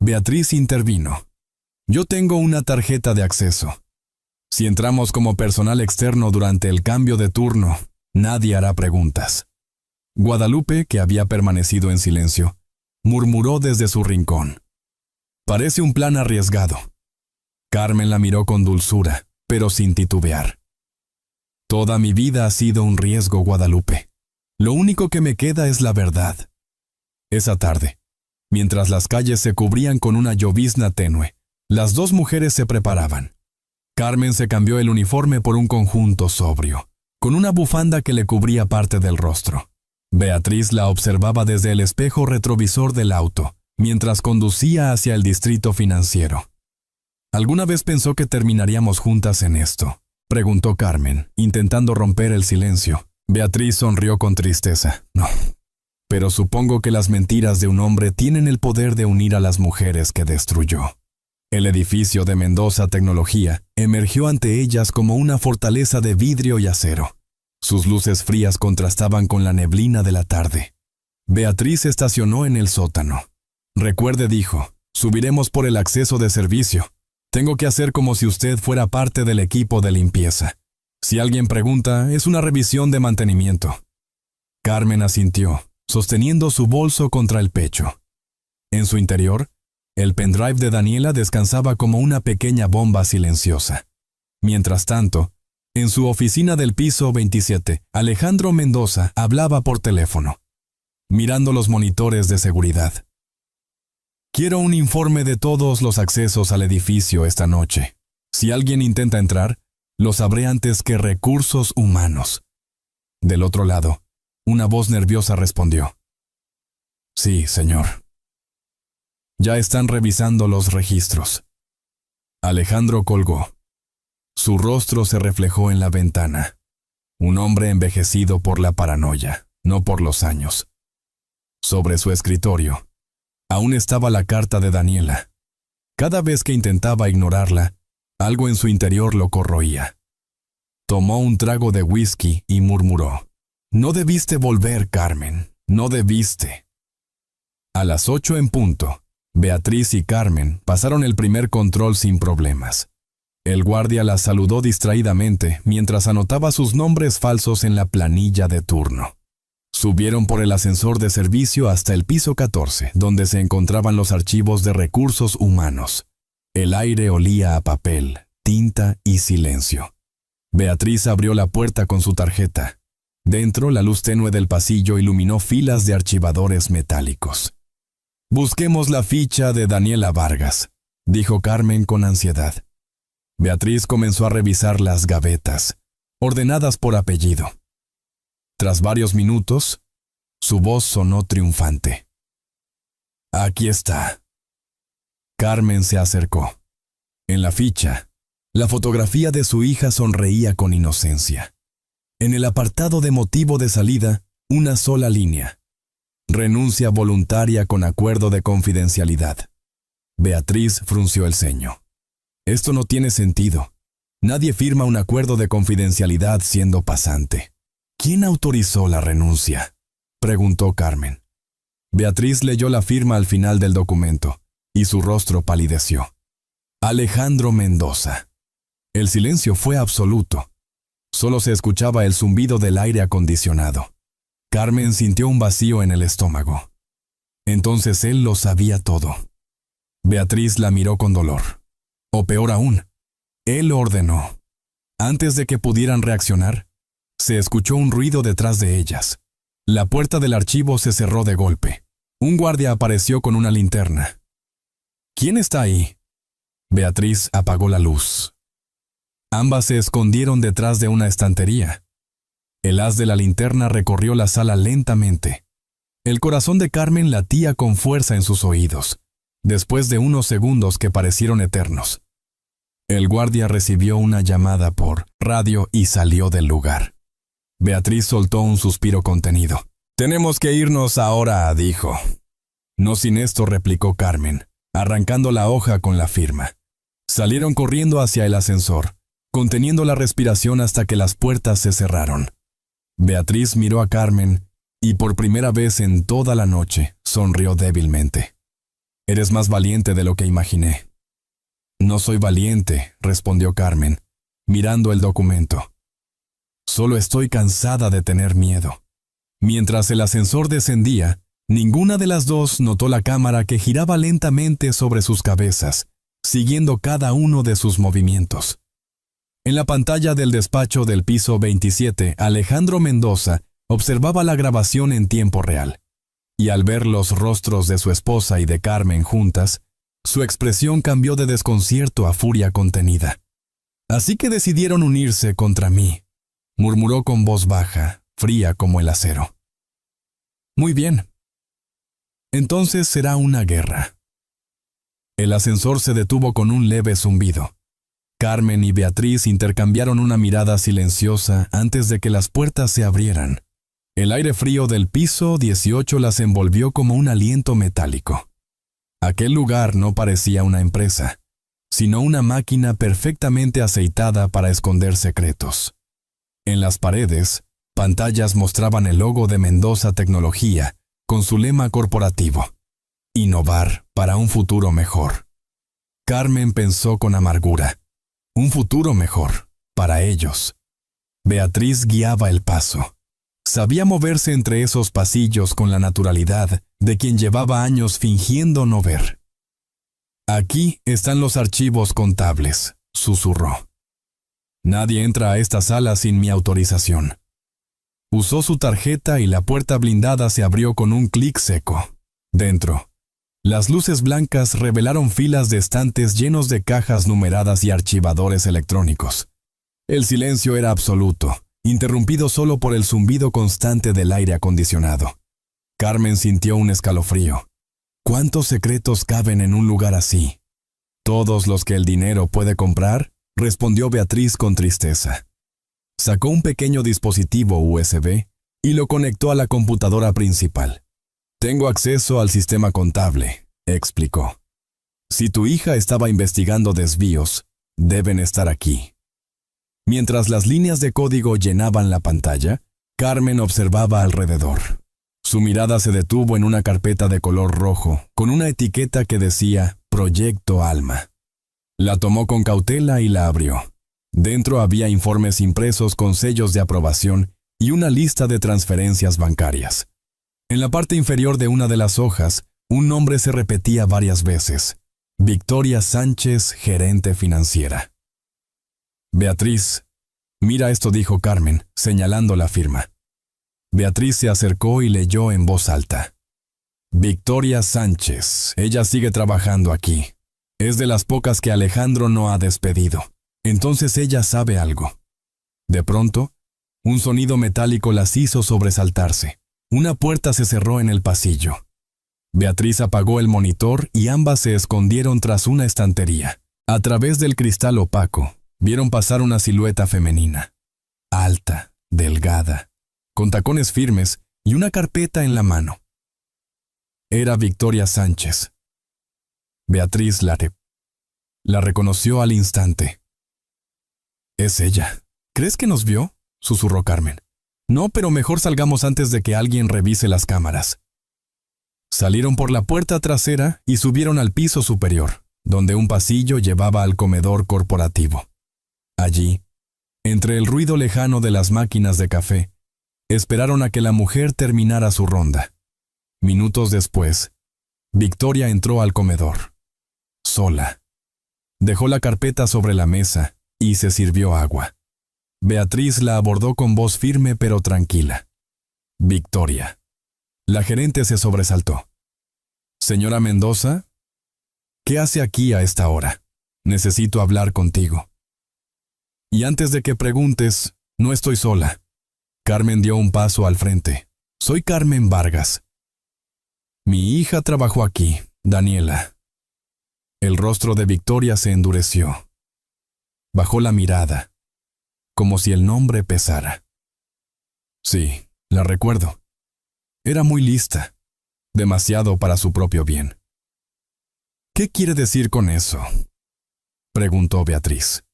Beatriz intervino. Yo tengo una tarjeta de acceso. Si entramos como personal externo durante el cambio de turno, nadie hará preguntas. Guadalupe, que había permanecido en silencio, murmuró desde su rincón. Parece un plan arriesgado. Carmen la miró con dulzura, pero sin titubear. Toda mi vida ha sido un riesgo, Guadalupe. Lo único que me queda es la verdad. Esa tarde, mientras las calles se cubrían con una llovizna tenue, las dos mujeres se preparaban. Carmen se cambió el uniforme por un conjunto sobrio, con una bufanda que le cubría parte del rostro. Beatriz la observaba desde el espejo retrovisor del auto, mientras conducía hacia el distrito financiero. ¿Alguna vez pensó que terminaríamos juntas en esto?, preguntó Carmen, intentando romper el silencio. Beatriz sonrió con tristeza. No. Pero supongo que las mentiras de un hombre tienen el poder de unir a las mujeres que destruyó. El edificio de Mendoza Tecnología emergió ante ellas como una fortaleza de vidrio y acero. Sus luces frías contrastaban con la neblina de la tarde. Beatriz estacionó en el sótano. Recuerde, dijo, subiremos por el acceso de servicio. Tengo que hacer como si usted fuera parte del equipo de limpieza. Si alguien pregunta, es una revisión de mantenimiento. Carmen asintió, sosteniendo su bolso contra el pecho. En su interior, el pendrive de Daniela descansaba como una pequeña bomba silenciosa. Mientras tanto, en su oficina del piso 27, Alejandro Mendoza hablaba por teléfono, mirando los monitores de seguridad. Quiero un informe de todos los accesos al edificio esta noche. Si alguien intenta entrar, lo sabré antes que Recursos Humanos. Del otro lado, una voz nerviosa respondió. Sí, señor. Ya están revisando los registros. Alejandro colgó. Su rostro se reflejó en la ventana. Un hombre envejecido por la paranoia, no por los años. Sobre su escritorio, aún estaba la carta de Daniela. Cada vez que intentaba ignorarla, algo en su interior lo corroía. Tomó un trago de whisky y murmuró. No debiste volver, Carmen. No debiste. A las 8 en punto, Beatriz y Carmen pasaron el primer control sin problemas. El guardia las saludó distraídamente mientras anotaba sus nombres falsos en la planilla de turno. Subieron por el ascensor de servicio hasta el piso 14, donde se encontraban los archivos de Recursos Humanos. El aire olía a papel, tinta y silencio. Beatriz abrió la puerta con su tarjeta. Dentro, la luz tenue del pasillo iluminó filas de archivadores metálicos. «Busquemos la ficha de Daniela Vargas», dijo Carmen con ansiedad. Beatriz comenzó a revisar las gavetas, ordenadas por apellido. Tras varios minutos, su voz sonó triunfante. «Aquí está». Carmen se acercó. En la ficha, la fotografía de su hija sonreía con inocencia. En el apartado de motivo de salida, una sola línea. Renuncia voluntaria con acuerdo de confidencialidad. Beatriz frunció el ceño. Esto no tiene sentido. Nadie firma un acuerdo de confidencialidad siendo pasante. ¿Quién autorizó la renuncia?, preguntó Carmen. Beatriz leyó la firma al final del documento, y su rostro palideció. Alejandro Mendoza. El silencio fue absoluto. Solo se escuchaba el zumbido del aire acondicionado. Carmen sintió un vacío en el estómago. Entonces él lo sabía todo. Beatriz la miró con dolor. O peor aún, él lo ordenó. Antes de que pudieran reaccionar, se escuchó un ruido detrás de ellas. La puerta del archivo se cerró de golpe. Un guardia apareció con una linterna. ¿Quién está ahí? Beatriz apagó la luz. Ambas se escondieron detrás de una estantería. El haz de la linterna recorrió la sala lentamente. El corazón de Carmen latía con fuerza en sus oídos, después de unos segundos que parecieron eternos. El guardia recibió una llamada por radio y salió del lugar. Beatriz soltó un suspiro contenido. «Tenemos que irnos ahora», dijo. «No sin esto», replicó Carmen, arrancando la hoja con la firma. Salieron corriendo hacia el ascensor, conteniendo la respiración hasta que las puertas se cerraron. Beatriz miró a Carmen y por primera vez en toda la noche sonrió débilmente. «Eres más valiente de lo que imaginé». «No soy valiente», respondió Carmen, mirando el documento. «Solo estoy cansada de tener miedo». Mientras el ascensor descendía, ninguna de las dos notó la cámara que giraba lentamente sobre sus cabezas, siguiendo cada uno de sus movimientos. En la pantalla del despacho del piso 27, Alejandro Mendoza observaba la grabación en tiempo real. Y al ver los rostros de su esposa y de Carmen juntas, su expresión cambió de desconcierto a furia contenida. «Así que decidieron unirse contra mí», murmuró con voz baja, fría como el acero. «Muy bien. Entonces será una guerra». El ascensor se detuvo con un leve zumbido. Carmen y Beatriz intercambiaron una mirada silenciosa antes de que las puertas se abrieran. El aire frío del piso 18 las envolvió como un aliento metálico. Aquel lugar no parecía una empresa, sino una máquina perfectamente aceitada para esconder secretos. En las paredes, pantallas mostraban el logo de Mendoza Tecnología con su lema corporativo: «Innovar para un futuro mejor». Carmen pensó con amargura: un futuro mejor, para ellos. Beatriz guiaba el paso. Sabía moverse entre esos pasillos con la naturalidad de quien llevaba años fingiendo no ver. «Aquí están los archivos contables», susurró. «Nadie entra a esta sala sin mi autorización». Usó su tarjeta y la puerta blindada se abrió con un clic seco. Dentro, las luces blancas revelaron filas de estantes llenos de cajas numeradas y archivadores electrónicos. El silencio era absoluto, interrumpido solo por el zumbido constante del aire acondicionado. Carmen sintió un escalofrío. ¿Cuántos secretos caben en un lugar así? «Todos los que el dinero puede comprar», respondió Beatriz con tristeza. Sacó un pequeño dispositivo USB y lo conectó a la computadora principal. «Tengo acceso al sistema contable», explicó. «Si tu hija estaba investigando desvíos, deben estar aquí». Mientras las líneas de código llenaban la pantalla, Carmen observaba alrededor. Su mirada se detuvo en una carpeta de color rojo, con una etiqueta que decía «Proyecto Alma». La tomó con cautela y la abrió. Dentro había informes impresos con sellos de aprobación y una lista de transferencias bancarias. En la parte inferior de una de las hojas, un nombre se repetía varias veces: Victoria Sánchez, gerente financiera. «Beatriz, mira esto», dijo Carmen, señalando la firma. Beatriz se acercó y leyó en voz alta. Victoria Sánchez, ella sigue trabajando aquí. Es de las pocas que Alejandro no ha despedido. Entonces ella sabe algo. De pronto, un sonido metálico las hizo sobresaltarse. Una puerta se cerró en el pasillo. Beatriz apagó el monitor y ambas se escondieron tras una estantería. A través del cristal opaco, vieron pasar una silueta femenina. Alta, delgada, con tacones firmes y una carpeta en la mano. Era Victoria Sánchez. Beatriz la reconoció al instante. «Es ella. ¿Crees que nos vio?», susurró Carmen. «No, pero mejor salgamos antes de que alguien revise las cámaras». Salieron por la puerta trasera y subieron al piso superior, donde un pasillo llevaba al comedor corporativo. Allí, entre el ruido lejano de las máquinas de café, esperaron a que la mujer terminara su ronda. Minutos después, Victoria entró al comedor. Sola. Dejó la carpeta sobre la mesa y se sirvió agua. Beatriz la abordó con voz firme pero tranquila. «Victoria». La gerente se sobresaltó. «Señora Mendoza, ¿qué hace aquí a esta hora? Necesito hablar contigo». «Y antes de que preguntes, no estoy sola». Carmen dio un paso al frente. «Soy Carmen Vargas. Mi hija trabajó aquí, Daniela». El rostro de Victoria se endureció. Bajó la mirada, como si el nombre pesara. «Sí, la recuerdo. Era muy lista, demasiado para su propio bien». «¿Qué quiere decir con eso?», preguntó Beatriz.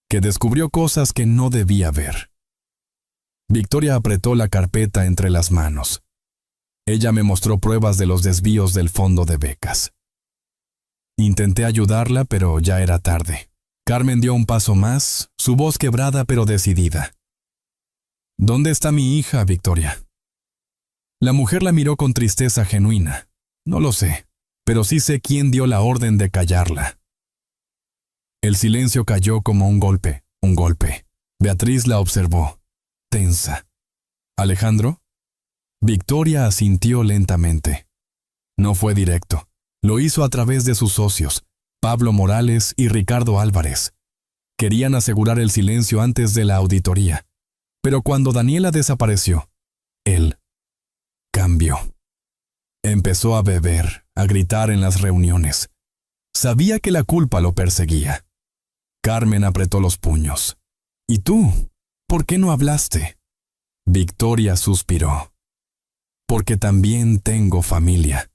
«Que descubrió cosas que no debía ver». Victoria apretó la carpeta entre las manos. Ella me mostró pruebas de los desvíos del fondo de becas. Intenté ayudarla, pero ya era tarde. Carmen dio un paso más, su voz quebrada pero decidida. «¿Dónde está mi hija, Victoria?». La mujer la miró con tristeza genuina. «No lo sé, pero sí sé quién dio la orden de callarla». El silencio cayó como un golpe. Beatriz la observó, tensa. «¿Alejandro?». Victoria asintió lentamente. No fue directo. Lo hizo a través de sus socios, Pablo Morales y Ricardo Álvarez. Querían asegurar el silencio antes de la auditoría. Pero cuando Daniela desapareció, él cambió. Empezó a beber, a gritar en las reuniones. Sabía que la culpa lo perseguía. Carmen apretó los puños. «¿Y tú? ¿Por qué no hablaste?». Victoria suspiró. «Porque también tengo familia.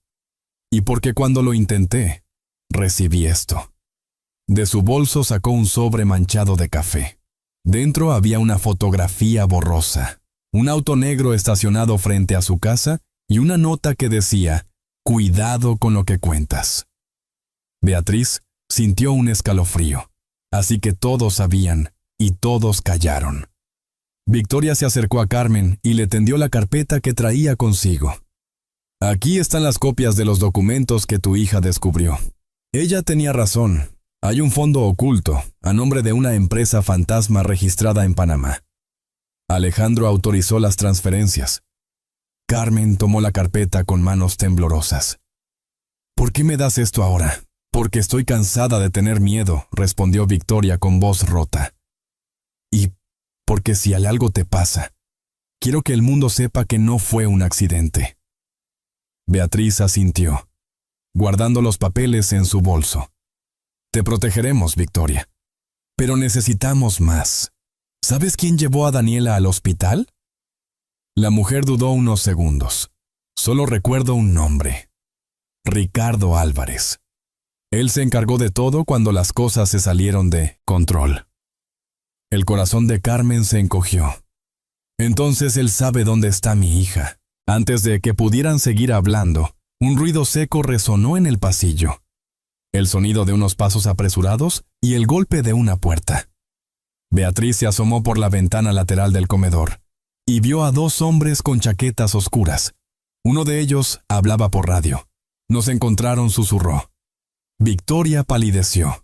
Y porque cuando lo intenté, recibí esto». De su bolso sacó un sobre manchado de café. Dentro había una fotografía borrosa, un auto negro estacionado frente a su casa y una nota que decía: «Cuidado con lo que cuentas». Beatriz sintió un escalofrío, así que todos sabían y todos callaron. Victoria se acercó a Carmen y le tendió la carpeta que traía consigo. «Aquí están las copias de los documentos que tu hija descubrió. Ella tenía razón. Hay un fondo oculto, a nombre de una empresa fantasma registrada en Panamá. Alejandro autorizó las transferencias». Carmen tomó la carpeta con manos temblorosas. «¿Por qué me das esto ahora?». «Porque estoy cansada de tener miedo», respondió Victoria con voz rota. «Y porque si algo te pasa, quiero que el mundo sepa que no fue un accidente». Beatriz asintió, guardando los papeles en su bolso. «Te protegeremos, Victoria. Pero necesitamos más. ¿Sabes quién llevó a Daniela al hospital?». La mujer dudó unos segundos. «Solo recuerdo un nombre: Ricardo Álvarez. Él se encargó de todo cuando las cosas se salieron de control». El corazón de Carmen se encogió. «Entonces él sabe dónde está mi hija». Antes de que pudieran seguir hablando, un ruido seco resonó en el pasillo. El sonido de unos pasos apresurados y el golpe de una puerta. Beatriz se asomó por la ventana lateral del comedor y vio a dos hombres con chaquetas oscuras. Uno de ellos hablaba por radio. «Nos encontraron», susurró. Victoria palideció.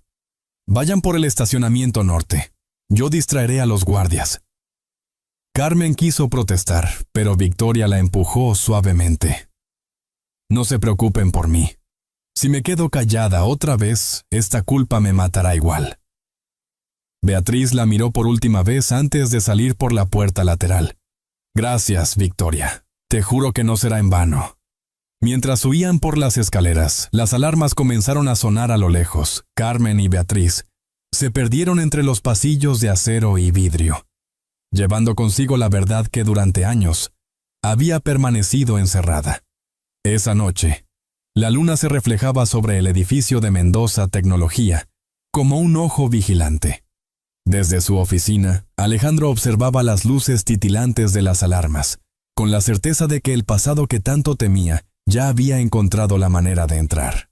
«Vayan por el estacionamiento norte. Yo distraeré a los guardias». Carmen quiso protestar, pero Victoria la empujó suavemente. No se preocupen por mí. Si me quedo callada otra vez, esta culpa me matará igual. Beatriz la miró por última vez antes de salir por la puerta lateral. Gracias, Victoria. Te juro que no será en vano. Mientras huían por las escaleras, las alarmas comenzaron a sonar a lo lejos. Carmen y Beatriz se perdieron entre los pasillos de acero y vidrio, llevando consigo la verdad que durante años había permanecido encerrada. Esa noche, la luna se reflejaba sobre el edificio de Mendoza Tecnología como un ojo vigilante. Desde su oficina, Alejandro observaba las luces titilantes de las alarmas, con la certeza de que el pasado que tanto temía ya había encontrado la manera de entrar.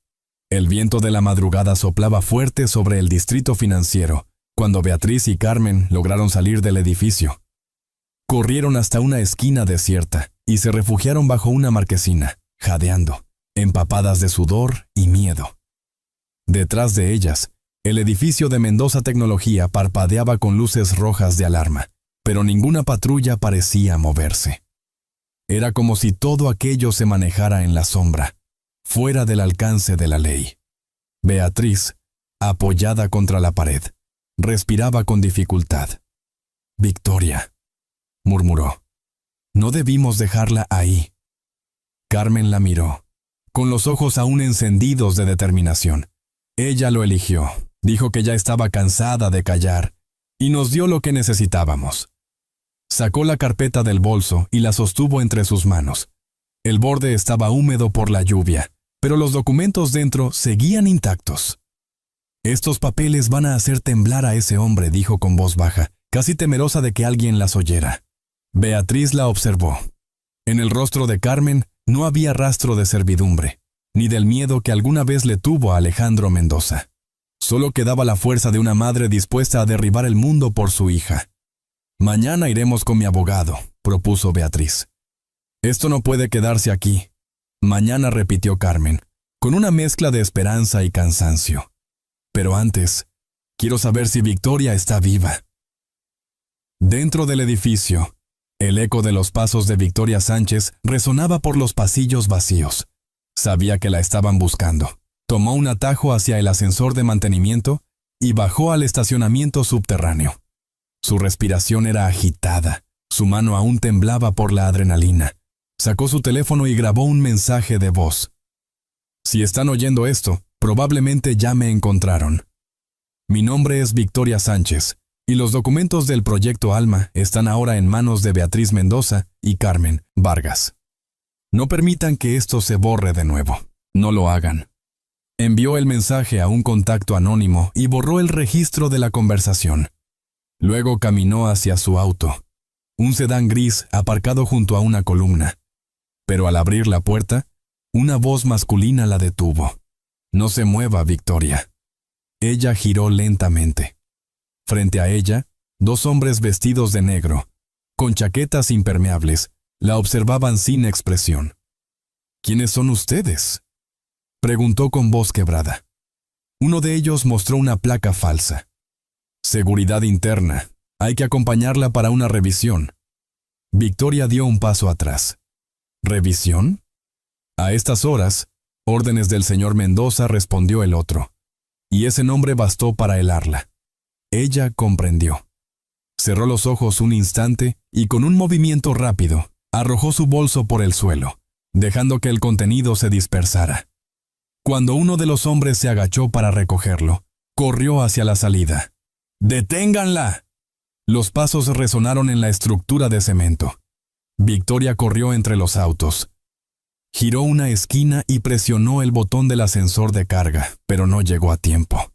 El viento de la madrugada soplaba fuerte sobre el distrito financiero, cuando Beatriz y Carmen lograron salir del edificio. Corrieron hasta una esquina desierta y se refugiaron bajo una marquesina, jadeando, empapadas de sudor y miedo. Detrás de ellas, el edificio de Mendoza Tecnología parpadeaba con luces rojas de alarma, pero ninguna patrulla parecía moverse. Era como si todo aquello se manejara en la sombra, fuera del alcance de la ley. Beatriz, apoyada contra la pared, respiraba con dificultad. «Victoria», murmuró. «No debimos dejarla ahí». Carmen la miró, con los ojos aún encendidos de determinación. Ella lo eligió, dijo que ya estaba cansada de callar, y nos dio lo que necesitábamos. Sacó la carpeta del bolso y la sostuvo entre sus manos. El borde estaba húmedo por la lluvia, pero los documentos dentro seguían intactos. «Estos papeles van a hacer temblar a ese hombre», dijo con voz baja, casi temerosa de que alguien las oyera. Beatriz la observó. En el rostro de Carmen no había rastro de servidumbre, ni del miedo que alguna vez le tuvo a Alejandro Mendoza. Solo quedaba la fuerza de una madre dispuesta a derribar el mundo por su hija. «Mañana iremos con mi abogado», propuso Beatriz. «Esto no puede quedarse aquí». «Mañana», repitió Carmen, con una mezcla de esperanza y cansancio. «Pero antes, quiero saber si Victoria está viva». Dentro del edificio, el eco de los pasos de Victoria Sánchez resonaba por los pasillos vacíos. Sabía que la estaban buscando. Tomó un atajo hacia el ascensor de mantenimiento y bajó al estacionamiento subterráneo. Su respiración era agitada, su mano aún temblaba por la adrenalina. Sacó su teléfono y grabó un mensaje de voz. «Si están oyendo esto, probablemente ya me encontraron. Mi nombre es Victoria Sánchez, y los documentos del Proyecto Alma están ahora en manos de Beatriz Mendoza y Carmen Vargas. No permitan que esto se borre de nuevo. No lo hagan». Envió el mensaje a un contacto anónimo y borró el registro de la conversación. Luego caminó hacia su auto, un sedán gris aparcado junto a una columna. Pero al abrir la puerta, una voz masculina la detuvo. «No se mueva, Victoria». Ella giró lentamente. Frente a ella, dos hombres vestidos de negro, con chaquetas impermeables, la observaban sin expresión. «¿Quiénes son ustedes?», preguntó con voz quebrada. Uno de ellos mostró una placa falsa. «Seguridad interna. Hay que acompañarla para una revisión». Victoria dio un paso atrás. «¿Revisión?». «A estas horas, órdenes del señor Mendoza», respondió el otro. Y ese nombre bastó para helarla. Ella comprendió. Cerró los ojos un instante y con un movimiento rápido, arrojó su bolso por el suelo, dejando que el contenido se dispersara. Cuando uno de los hombres se agachó para recogerlo, corrió hacia la salida. «¡Deténganla!». Los pasos resonaron en la estructura de cemento. Victoria corrió entre los autos. Giró una esquina y presionó el botón del ascensor de carga, pero no llegó a tiempo.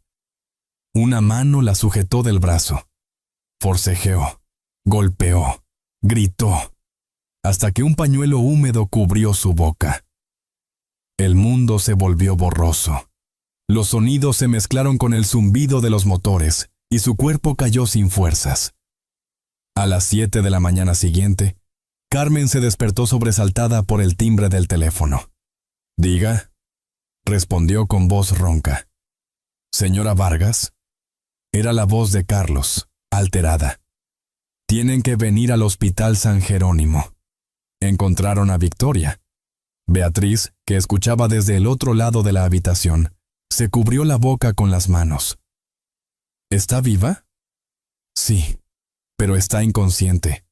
Una mano la sujetó del brazo. Forcejeó, golpeó, gritó, hasta que un pañuelo húmedo cubrió su boca. El mundo se volvió borroso. Los sonidos se mezclaron con el zumbido de los motores, y su cuerpo cayó sin fuerzas. A las 7 de la mañana siguiente, Carmen se despertó sobresaltada por el timbre del teléfono. «Diga», respondió con voz ronca. «¿Señora Vargas?». Era la voz de Carlos, alterada. Tienen que venir al Hospital San Jerónimo. Encontraron a Victoria. Beatriz, que escuchaba desde el otro lado de la habitación, se cubrió la boca con las manos. ¿Está viva? Sí, pero está inconsciente.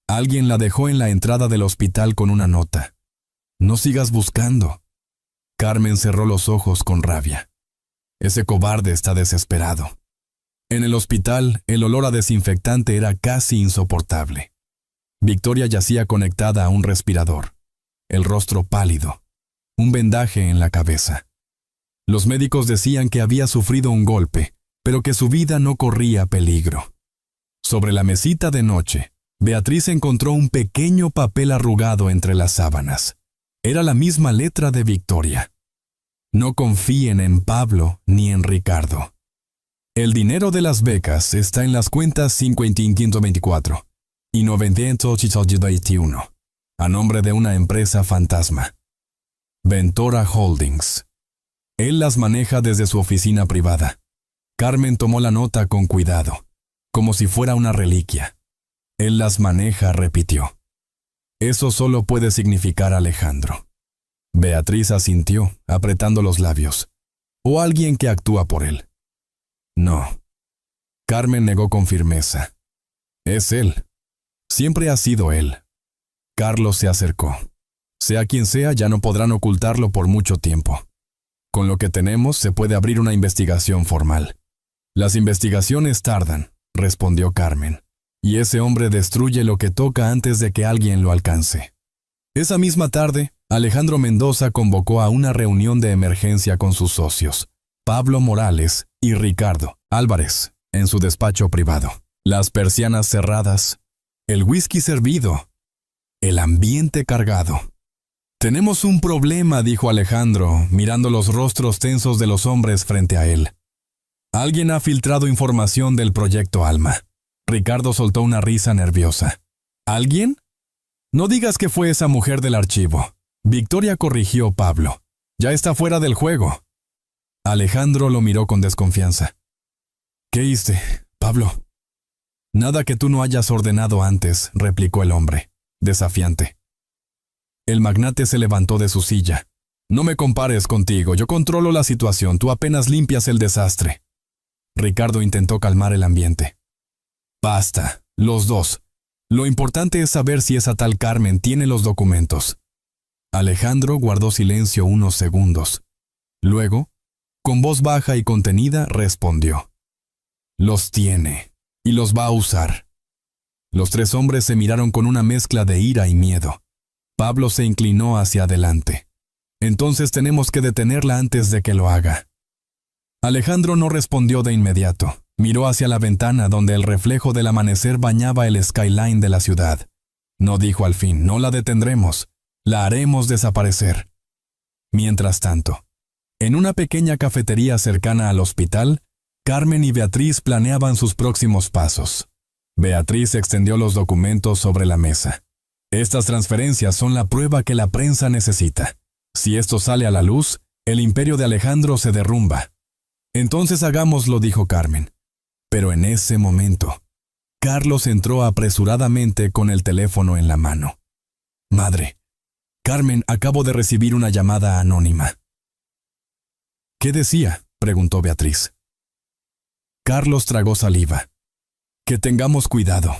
Alguien la dejó en la entrada del hospital con una nota. No sigas buscando. Carmen cerró los ojos con rabia. Ese cobarde está desesperado. En el hospital, el olor a desinfectante era casi insoportable. Victoria yacía conectada a un respirador, el rostro pálido, un vendaje en la cabeza. Los médicos decían que había sufrido un golpe, pero que su vida no corría peligro. Sobre la mesita de noche, Beatriz encontró un pequeño papel arrugado entre las sábanas. Era la misma letra de Victoria. No confíen en Pablo ni en Ricardo. El dinero de las becas está en las cuentas 5524 y 921, a nombre de una empresa fantasma, Ventora Holdings. Él las maneja desde su oficina privada. Carmen tomó la nota con cuidado, como si fuera una reliquia. Él las maneja, repitió. Eso solo puede significar Alejandro. Beatriz asintió, apretando los labios. O alguien que actúa por él. No. Carmen negó con firmeza. Es él. Siempre ha sido él. Carlos se acercó. Sea quien sea, ya no podrán ocultarlo por mucho tiempo. Con lo que tenemos se puede abrir una investigación formal. Las investigaciones tardan, respondió Carmen, y ese hombre destruye lo que toca antes de que alguien lo alcance. Esa misma tarde, Alejandro Mendoza convocó a una reunión de emergencia con sus socios, Pablo Morales y Ricardo Álvarez, en su despacho privado. Las persianas cerradas, el whisky servido, el ambiente cargado. Tenemos un problema, dijo Alejandro, mirando los rostros tensos de los hombres frente a él. Alguien ha filtrado información del proyecto Alma. Ricardo soltó una risa nerviosa. ¿Alguien? No digas que fue esa mujer del archivo. Victoria corrigió Pablo. Ya está fuera del juego. Alejandro lo miró con desconfianza. ¿Qué hice, Pablo? Nada que tú no hayas ordenado antes, replicó el hombre, desafiante. El magnate se levantó de su silla. No me compares contigo, yo controlo la situación, tú apenas limpias el desastre. Ricardo intentó calmar el ambiente. Basta, los dos. Lo importante es saber si esa tal Carmen tiene los documentos. Alejandro guardó silencio unos segundos. Luego, con voz baja y contenida, respondió. Los tiene, y los va a usar. Los tres hombres se miraron con una mezcla de ira y miedo. Pablo se inclinó hacia adelante. Entonces tenemos que detenerla antes de que lo haga. Alejandro no respondió de inmediato. Miró hacia la ventana donde el reflejo del amanecer bañaba el skyline de la ciudad. No dijo al fin, no la detendremos, la haremos desaparecer. Mientras tanto, en una pequeña cafetería cercana al hospital, Carmen y Beatriz planeaban sus próximos pasos. Beatriz extendió los documentos sobre la mesa. Estas transferencias son la prueba que la prensa necesita. Si esto sale a la luz, el imperio de Alejandro se derrumba. Entonces hagámoslo, dijo Carmen. Pero en ese momento, Carlos entró apresuradamente con el teléfono en la mano. Madre, Carmen, acabo de recibir una llamada anónima. ¿Qué decía?, preguntó Beatriz. Carlos tragó saliva. Que tengamos cuidado.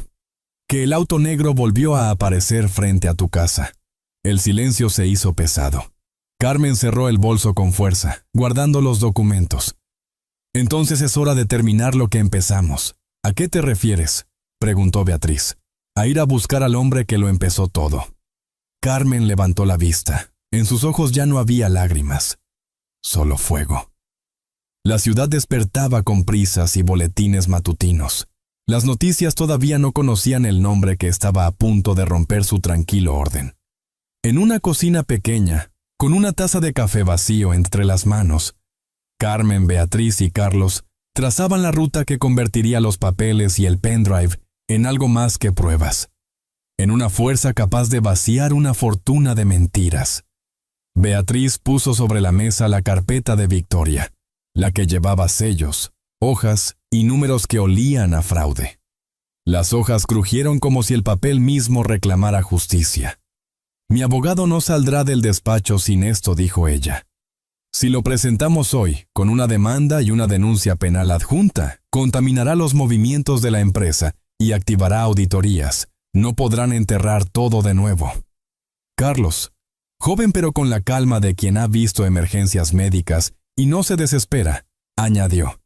Que el auto negro volvió a aparecer frente a tu casa. El silencio se hizo pesado. Carmen cerró el bolso con fuerza, guardando los documentos. Entonces es hora de terminar lo que empezamos. ¿A qué te refieres?, preguntó Beatriz. A ir a buscar al hombre que lo empezó todo. Carmen levantó la vista. En sus ojos ya no había lágrimas, solo fuego. La ciudad despertaba con prisas y boletines matutinos. Las noticias todavía no conocían el nombre que estaba a punto de romper su tranquilo orden. En una cocina pequeña, con una taza de café vacío entre las manos, Carmen, Beatriz y Carlos trazaban la ruta que convertiría los papeles y el pendrive en algo más que pruebas, en una fuerza capaz de vaciar una fortuna de mentiras. Beatriz puso sobre la mesa la carpeta de Victoria, la que llevaba sellos, hojas y números que olían a fraude. Las hojas crujieron como si el papel mismo reclamara justicia. Mi abogado no saldrá del despacho sin esto, dijo ella. Si lo presentamos hoy, con una demanda y una denuncia penal adjunta, contaminará los movimientos de la empresa y activará auditorías. No podrán enterrar todo de nuevo. Carlos, joven pero con la calma de quien ha visto emergencias médicas y no se desespera, añadió.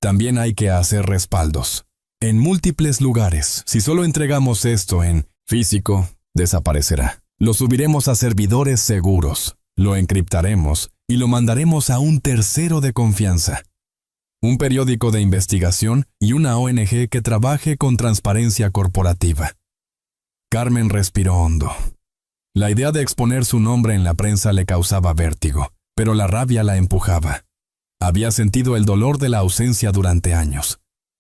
También hay que hacer respaldos. En múltiples lugares, si solo entregamos esto en físico, desaparecerá. Lo subiremos a servidores seguros, lo encriptaremos y lo mandaremos a un tercero de confianza. Un periódico de investigación y una ONG que trabaje con transparencia corporativa. Carmen respiró hondo. La idea de exponer su nombre en la prensa le causaba vértigo, pero la rabia la empujaba. Había sentido el dolor de la ausencia durante años.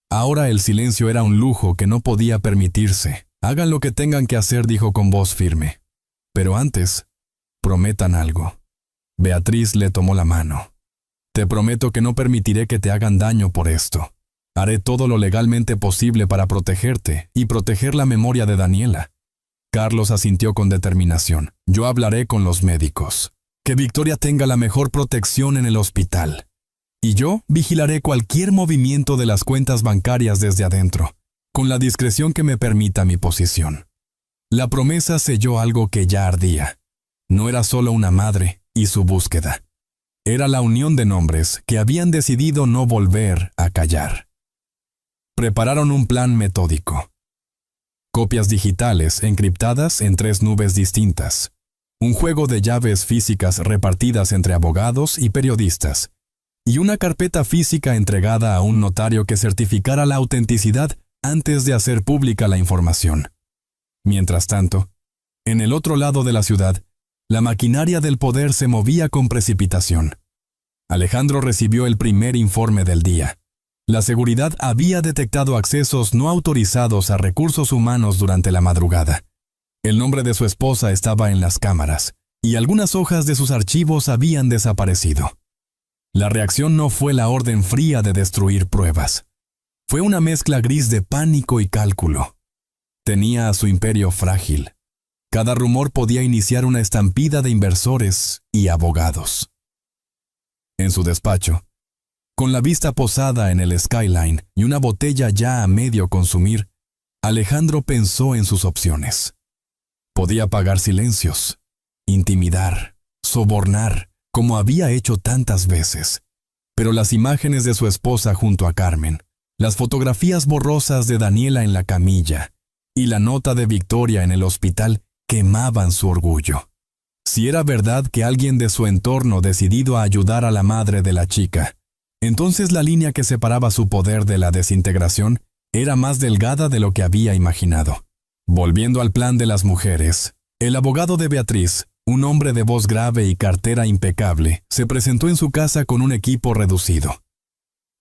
Ahora el silencio era un lujo que no podía permitirse. Hagan lo que tengan que hacer, dijo con voz firme. Pero antes, prometan algo. Beatriz le tomó la mano. Te prometo que no permitiré que te hagan daño por esto. Haré todo lo legalmente posible para protegerte y proteger la memoria de Daniela. Carlos asintió con determinación. Yo hablaré con los médicos. Que Victoria tenga la mejor protección en el hospital. Y yo vigilaré cualquier movimiento de las cuentas bancarias desde adentro, con la discreción que me permita mi posición. La promesa selló algo que ya ardía. No era solo una madre y su búsqueda. Era la unión de nombres que habían decidido no volver a callar. Prepararon un plan metódico. Copias digitales encriptadas en 3 nubes distintas. Un juego de llaves físicas repartidas entre abogados y periodistas. Y una carpeta física entregada a un notario que certificara la autenticidad antes de hacer pública la información. Mientras tanto, en el otro lado de la ciudad, la maquinaria del poder se movía con precipitación. Alejandro recibió el primer informe del día. La seguridad había detectado accesos no autorizados a recursos humanos durante la madrugada. El nombre de su esposa estaba en las cámaras, y algunas hojas de sus archivos habían desaparecido. La reacción no fue la orden fría de destruir pruebas. Fue una mezcla gris de pánico y cálculo. Tenía a su imperio frágil. Cada rumor podía iniciar una estampida de inversores y abogados. En su despacho, con la vista posada en el skyline y una botella ya a medio consumir, Alejandro pensó en sus opciones. Podía apagar silencios, intimidar, sobornar, como había hecho tantas veces. Pero las imágenes de su esposa junto a Carmen, las fotografías borrosas de Daniela en la camilla y la nota de Victoria en el hospital quemaban su orgullo. Si era verdad que alguien de su entorno decidido a ayudar a la madre de la chica, entonces la línea que separaba su poder de la desintegración era más delgada de lo que había imaginado. Volviendo al plan de las mujeres, el abogado de Beatriz, un hombre de voz grave y cartera impecable, se presentó en su casa con un equipo reducido.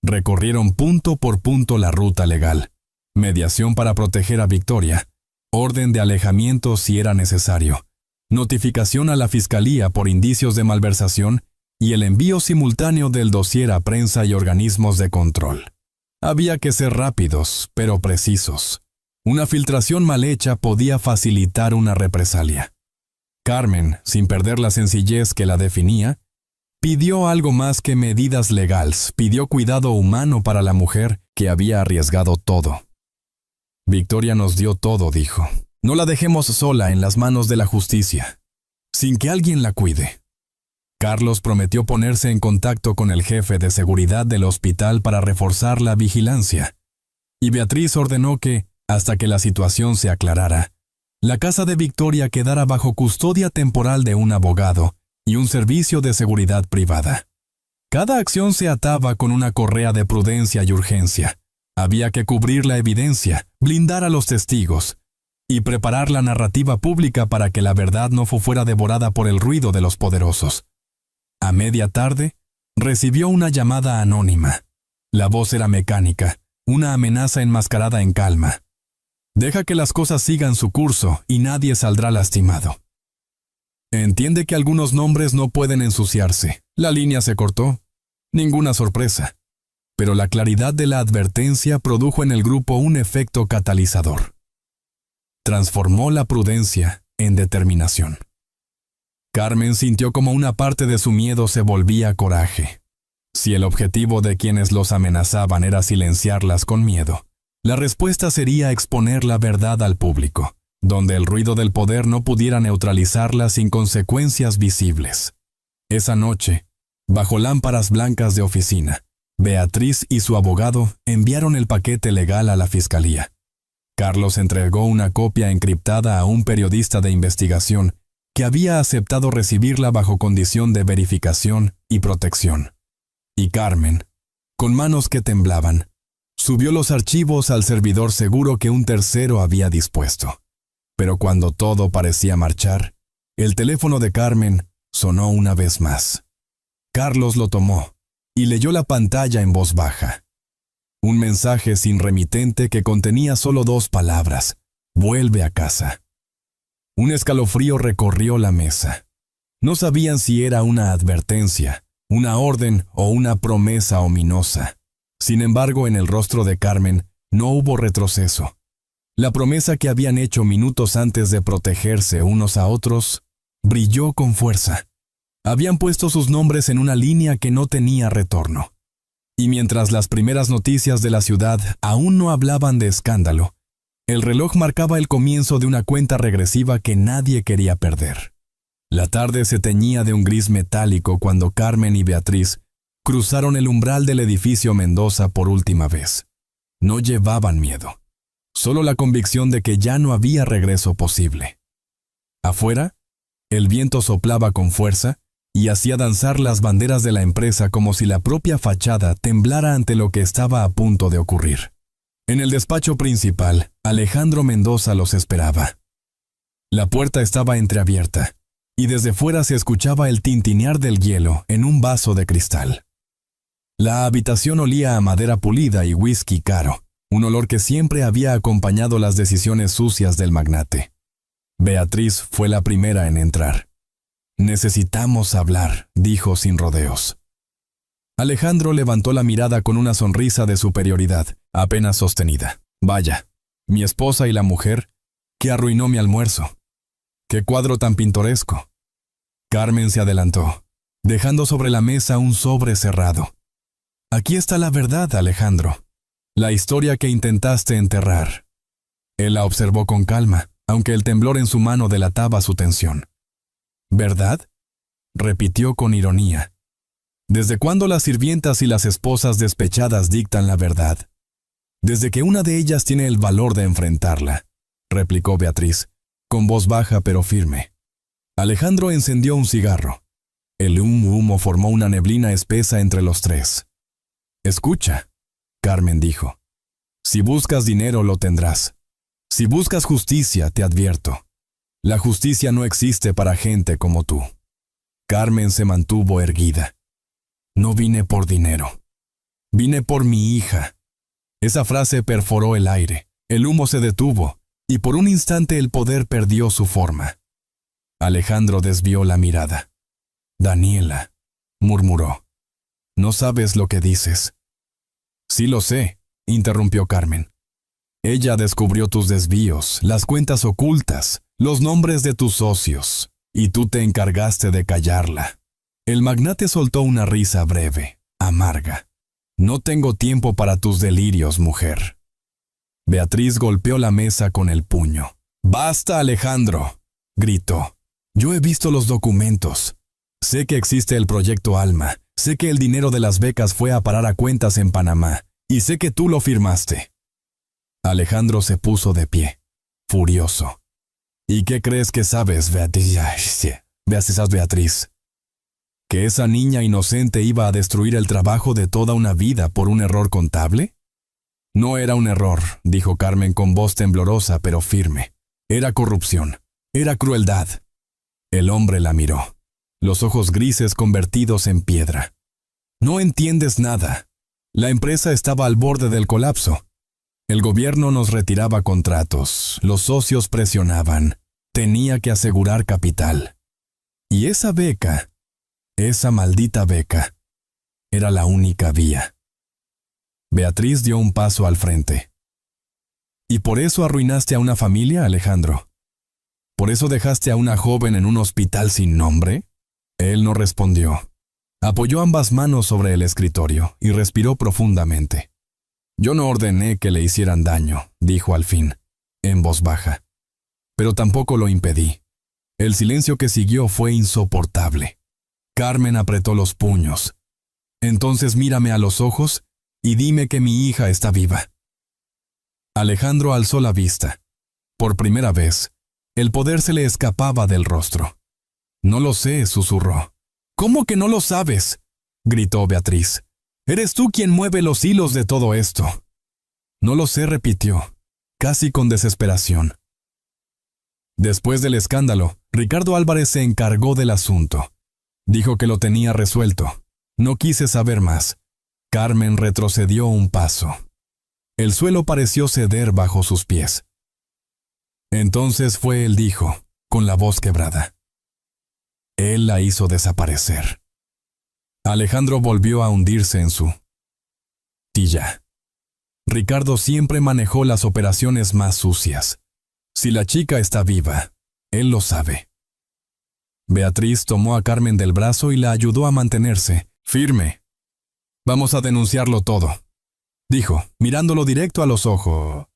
Recorrieron punto por punto la ruta legal, mediación para proteger a Victoria, orden de alejamiento si era necesario, notificación a la fiscalía por indicios de malversación y el envío simultáneo del dossier a prensa y organismos de control. Había que ser rápidos, pero precisos. Una filtración mal hecha podía facilitar una represalia. Carmen, sin perder la sencillez que la definía, pidió algo más que medidas legales, pidió cuidado humano para la mujer que había arriesgado todo. Victoria nos dio todo, dijo. No la dejemos sola en las manos de la justicia, sin que alguien la cuide. Carlos prometió ponerse en contacto con el jefe de seguridad del hospital para reforzar la vigilancia, y Beatriz ordenó que, hasta que la situación se aclarara, la casa de Victoria quedara bajo custodia temporal de un abogado y un servicio de seguridad privada. Cada acción se ataba con una correa de prudencia y urgencia. Había que cubrir la evidencia, blindar a los testigos y preparar la narrativa pública para que la verdad no fuera devorada por el ruido de los poderosos. A media tarde, recibió una llamada anónima. La voz era mecánica, una amenaza enmascarada en calma. Deja que las cosas sigan su curso y nadie saldrá lastimado. Entiende que algunos nombres no pueden ensuciarse. La línea se cortó. Ninguna sorpresa. pero la claridad de la advertencia produjo en el grupo un efecto catalizador. Transformó la prudencia en determinación. Carmen sintió como una parte de su miedo se volvía coraje. Si el objetivo de quienes los amenazaban era silenciarlas con miedo, la respuesta sería exponer la verdad al público, donde el ruido del poder no pudiera neutralizarla sin consecuencias visibles. Esa noche, bajo lámparas blancas de oficina, Beatriz y su abogado enviaron el paquete legal a la fiscalía. Carlos entregó una copia encriptada a un periodista de investigación que había aceptado recibirla bajo condición de verificación y protección. Y Carmen, con manos que temblaban, subió los archivos al servidor seguro que un tercero había dispuesto. Pero cuando todo parecía marchar, el teléfono de Carmen sonó una vez más. Carlos lo tomó y leyó la pantalla en voz baja. Un mensaje sin remitente que contenía solo 2 palabras: vuelve a casa. Un escalofrío recorrió la mesa. No sabían si era una advertencia, una orden o una promesa ominosa. Sin embargo, en el rostro de Carmen no hubo retroceso. La promesa que habían hecho minutos antes de protegerse unos a otros brilló con fuerza. Habían puesto sus nombres en una línea que no tenía retorno. Y mientras las primeras noticias de la ciudad aún no hablaban de escándalo, el reloj marcaba el comienzo de una cuenta regresiva que nadie quería perder. La tarde se teñía de un gris metálico cuando Carmen y Beatriz cruzaron el umbral del edificio Mendoza por última vez. No llevaban miedo, solo la convicción de que ya no había regreso posible. Afuera, el viento soplaba con fuerza y hacía danzar las banderas de la empresa como si la propia fachada temblara ante lo que estaba a punto de ocurrir. En el despacho principal, Alejandro Mendoza los esperaba. La puerta estaba entreabierta, y desde fuera se escuchaba el tintinear del hielo en un vaso de cristal. La habitación olía a madera pulida y whisky caro, un olor que siempre había acompañado las decisiones sucias del magnate. Beatriz fue la primera en entrar. «Necesitamos hablar», dijo sin rodeos. Alejandro levantó la mirada con una sonrisa de superioridad, apenas sostenida. «Vaya, mi esposa y la mujer que arruinó mi almuerzo. ¡Qué cuadro tan pintoresco!». Carmen se adelantó, dejando sobre la mesa un sobre cerrado. «Aquí está la verdad, Alejandro. La historia que intentaste enterrar». Él la observó con calma, aunque el temblor en su mano delataba su tensión. «¿Verdad?», repitió con ironía. «¿Desde cuándo las sirvientas y las esposas despechadas dictan la verdad?». «Desde que una de ellas tiene el valor de enfrentarla», replicó Beatriz, con voz baja pero firme. Alejandro encendió un cigarro. El humo formó una neblina espesa entre los tres. «Escucha», Carmen dijo. «Si buscas dinero lo tendrás. Si buscas justicia, te advierto. La justicia no existe para gente como tú». Carmen se mantuvo erguida. «No vine por dinero. Vine por mi hija». Esa frase perforó el aire. El humo se detuvo, y por un instante el poder perdió su forma. Alejandro desvió la mirada. «Daniela», murmuró, «no sabes lo que dices». «Sí lo sé», interrumpió Carmen. «Ella descubrió tus desvíos, las cuentas ocultas, los nombres de tus socios, y tú te encargaste de callarla». El magnate soltó una risa breve, amarga. «No tengo tiempo para tus delirios, mujer». Beatriz golpeó la mesa con el puño. «¡Basta, Alejandro!», gritó. «Yo he visto los documentos. Sé que existe el proyecto Alma, sé que el dinero de las becas fue a parar a cuentas en Panamá, y sé que tú lo firmaste». Alejandro se puso de pie, furioso. «¿Y qué crees que sabes, Beatriz? ¿Que esa niña inocente iba a destruir el trabajo de toda una vida por un error contable?» «No era un error», dijo Carmen con voz temblorosa pero firme. «Era corrupción. Era crueldad». El hombre la miró, los ojos grises convertidos en piedra. «No entiendes nada. La empresa estaba al borde del colapso. El gobierno nos retiraba contratos, los socios presionaban. Tenía que asegurar capital. Y esa beca, esa maldita beca, era la única vía». Beatriz dio un paso al frente. ¿Y por eso arruinaste a una familia, Alejandro? ¿Por eso dejaste a una joven en un hospital sin nombre? Él no respondió. Apoyó ambas manos sobre el escritorio y respiró profundamente. Yo no ordené que le hicieran daño, dijo al fin, en voz baja. Pero tampoco lo impedí. El silencio que siguió fue insoportable. Carmen apretó los puños. Entonces mírame a los ojos y dime que mi hija está viva. Alejandro alzó la vista. Por primera vez, el poder se le escapaba del rostro. No lo sé, susurró. ¿Cómo que no lo sabes?, gritó Beatriz. Eres tú quien mueve los hilos de todo esto. No lo sé, repitió, casi con desesperación. Después del escándalo, Ricardo Álvarez se encargó del asunto. Dijo que lo tenía resuelto. No quise saber más. Carmen retrocedió un paso. El suelo pareció ceder bajo sus pies. Entonces fue él, dijo, con la voz quebrada. Él la hizo desaparecer. Alejandro volvió a hundirse en su tilla. Ricardo siempre manejó las operaciones más sucias. Si la chica está viva, él lo sabe. Beatriz tomó a Carmen del brazo y la ayudó a mantenerse firme. Vamos a denunciarlo todo, dijo, mirándolo directo a los ojos.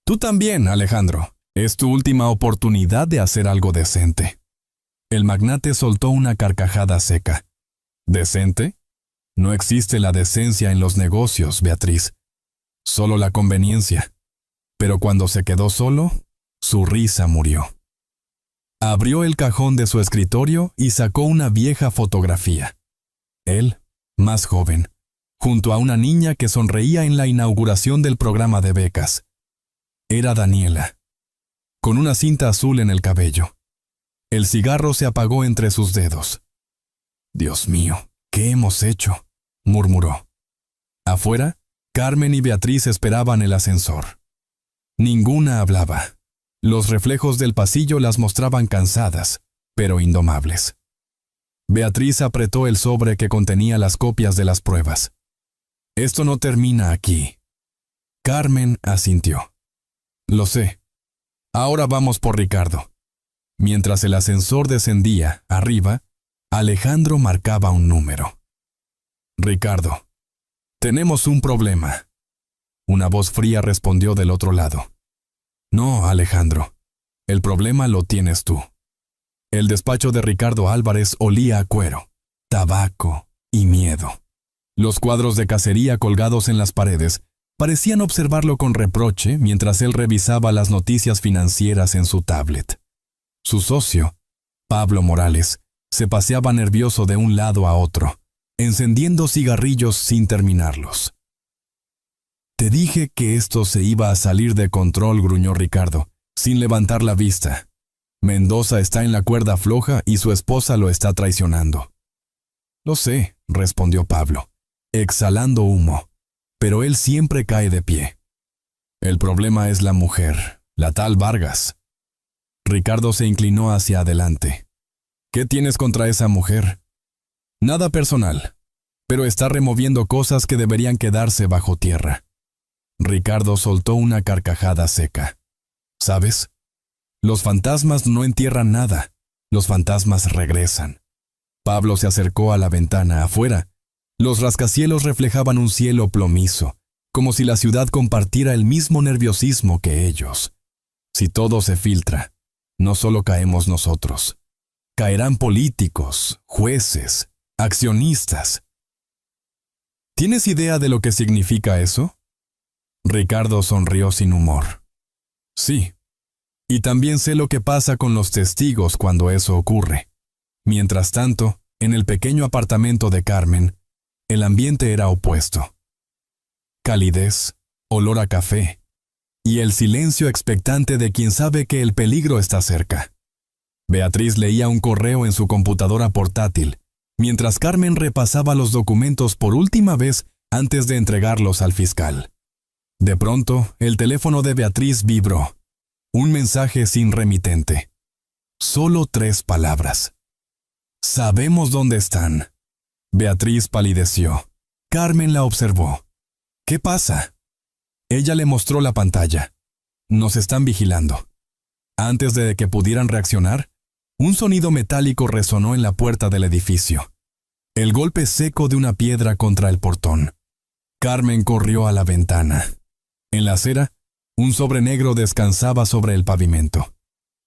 Tú también, Alejandro. Es tu última oportunidad de hacer algo decente. El magnate soltó una carcajada seca. ¿Decente? No existe la decencia en los negocios, Beatriz. Solo la conveniencia. Pero cuando se quedó solo, su risa murió. Abrió el cajón de su escritorio y sacó una vieja fotografía. Él, más joven, junto a una niña que sonreía en la inauguración del programa de becas. Era Daniela, con una cinta azul en el cabello. El cigarro se apagó entre sus dedos. Dios mío, ¿qué hemos hecho?, murmuró. Afuera, Carmen y Beatriz esperaban el ascensor. Ninguna hablaba. Los reflejos del pasillo las mostraban cansadas, pero indomables. Beatriz apretó el sobre que contenía las copias de las pruebas. Esto no termina aquí. Carmen asintió. Lo sé. Ahora vamos por Ricardo. Mientras el ascensor descendía, arriba, Alejandro marcaba un número. Ricardo, tenemos un problema. Una voz fría respondió del otro lado. No, Alejandro, el problema lo tienes tú. El despacho de Ricardo Álvarez olía a cuero, tabaco y miedo. Los cuadros de cacería colgados en las paredes parecían observarlo con reproche mientras él revisaba las noticias financieras en su tablet. Su socio, Pablo Morales, se paseaba nervioso de un lado a otro, encendiendo cigarrillos sin terminarlos. Te dije que esto se iba a salir de control, gruñó Ricardo, sin levantar la vista. Mendoza está en la cuerda floja y su esposa lo está traicionando. Lo sé, respondió Pablo, exhalando humo, pero él siempre cae de pie. El problema es la mujer, la tal Vargas. Ricardo se inclinó hacia adelante. ¿Qué tienes contra esa mujer? Nada personal, pero está removiendo cosas que deberían quedarse bajo tierra. Ricardo soltó una carcajada seca. ¿Sabes? Los fantasmas no entierran nada, los fantasmas regresan. Pablo se acercó a la ventana afuera. Los rascacielos reflejaban un cielo plomizo, como si la ciudad compartiera el mismo nerviosismo que ellos. Si todo se filtra, no solo caemos nosotros. Caerán políticos, jueces, accionistas. ¿Tienes idea de lo que significa eso? Ricardo sonrió sin humor. Sí. Y también sé lo que pasa con los testigos cuando eso ocurre. Mientras tanto, en el pequeño apartamento de Carmen, el ambiente era opuesto. Calidez, olor a café, y el silencio expectante de quien sabe que el peligro está cerca. Beatriz leía un correo en su computadora portátil, mientras Carmen repasaba los documentos por última vez antes de entregarlos al fiscal. De pronto, el teléfono de Beatriz vibró. Un mensaje sin remitente. Solo 3 palabras. Sabemos dónde están. Beatriz palideció. Carmen la observó. ¿Qué pasa? Ella le mostró la pantalla. Nos están vigilando. Antes de que pudieran reaccionar, un sonido metálico resonó en la puerta del edificio. El golpe seco de una piedra contra el portón. Carmen corrió a la ventana. En la acera, un sobre negro descansaba sobre el pavimento.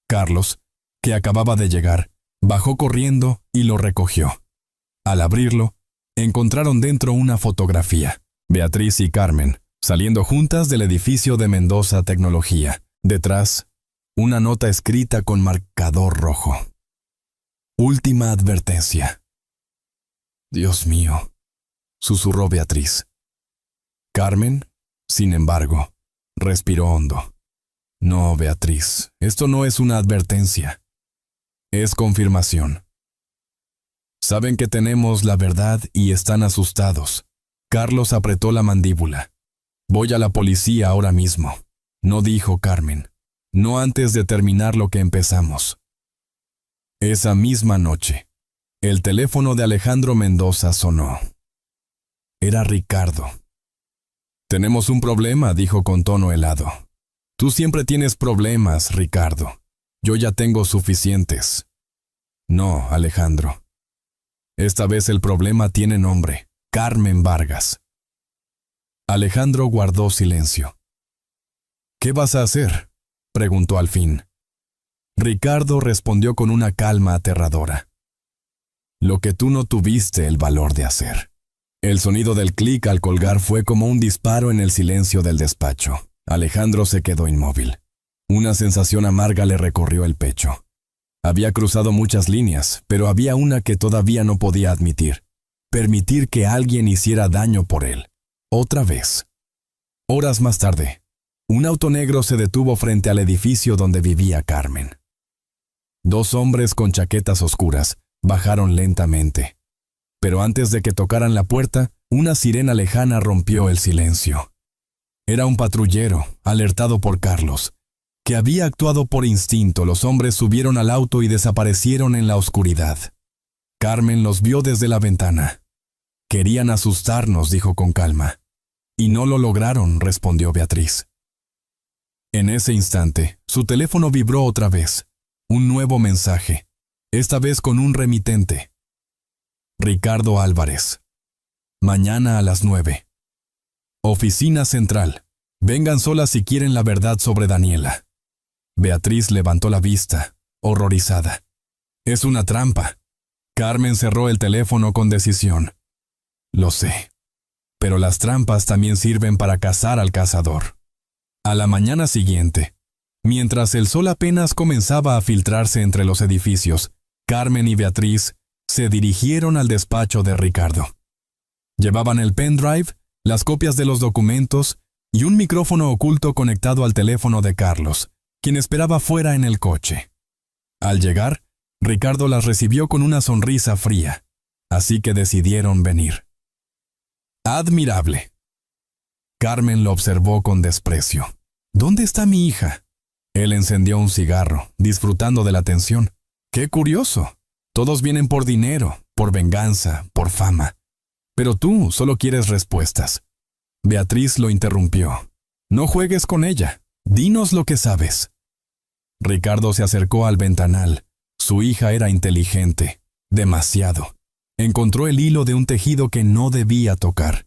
Carlos, que acababa de llegar, bajó corriendo y lo recogió. Al abrirlo, encontraron dentro una fotografía. Beatriz y Carmen, saliendo juntas del edificio de Mendoza Tecnología. Detrás, una nota escrita con marcador rojo. Última advertencia. Dios mío, susurró Beatriz. Carmen, sin embargo, respiró hondo. No, Beatriz, esto no es una advertencia. Es confirmación. Saben que tenemos la verdad y están asustados. Carlos apretó la mandíbula. Voy a la policía ahora mismo. No dijo Carmen. No antes de terminar lo que empezamos. Esa misma noche, el teléfono de Alejandro Mendoza sonó. Era Ricardo. Tenemos un problema, dijo con tono helado. Tú siempre tienes problemas, Ricardo. Yo ya tengo suficientes. No, Alejandro. Esta vez el problema tiene nombre. Carmen Vargas. Alejandro guardó silencio. ¿Qué vas a hacer?, preguntó al fin. Ricardo respondió con una calma aterradora. Lo que tú no tuviste el valor de hacer. El sonido del clic al colgar fue como un disparo en el silencio del despacho. Alejandro se quedó inmóvil. Una sensación amarga le recorrió el pecho. Había cruzado muchas líneas, pero había una que todavía no podía admitir. Permitir que alguien hiciera daño por él. Otra vez. Horas más tarde, un auto negro se detuvo frente al edificio donde vivía Carmen. Dos hombres con chaquetas oscuras bajaron lentamente. Pero antes de que tocaran la puerta, una sirena lejana rompió el silencio. Era un patrullero, alertado por Carlos, que había actuado por instinto. Los hombres subieron al auto y desaparecieron en la oscuridad. Carmen los vio desde la ventana. Querían asustarnos, dijo con calma. Y no lo lograron, respondió Beatriz. En ese instante, su teléfono vibró otra vez. Un nuevo mensaje, esta vez con un remitente. Ricardo Álvarez. Mañana a las 9. Oficina central. Vengan solas si quieren la verdad sobre Daniela. Beatriz levantó la vista, horrorizada. Es una trampa. Carmen cerró el teléfono con decisión. Lo sé. Pero las trampas también sirven para cazar al cazador. A la mañana siguiente, mientras el sol apenas comenzaba a filtrarse entre los edificios, Carmen y Beatriz se dirigieron al despacho de Ricardo. Llevaban el pendrive, las copias de los documentos y un micrófono oculto conectado al teléfono de Carlos, quien esperaba fuera en el coche. Al llegar, Ricardo las recibió con una sonrisa fría, así que decidieron venir. Admirable. Carmen lo observó con desprecio. ¿Dónde está mi hija? Él encendió un cigarro, disfrutando de la atención. ¡Qué curioso! Todos vienen por dinero, por venganza, por fama. Pero tú solo quieres respuestas. Beatriz lo interrumpió. No juegues con ella. Dinos lo que sabes. Ricardo se acercó al ventanal. Su hija era inteligente. Demasiado. Encontró el hilo de un tejido que no debía tocar.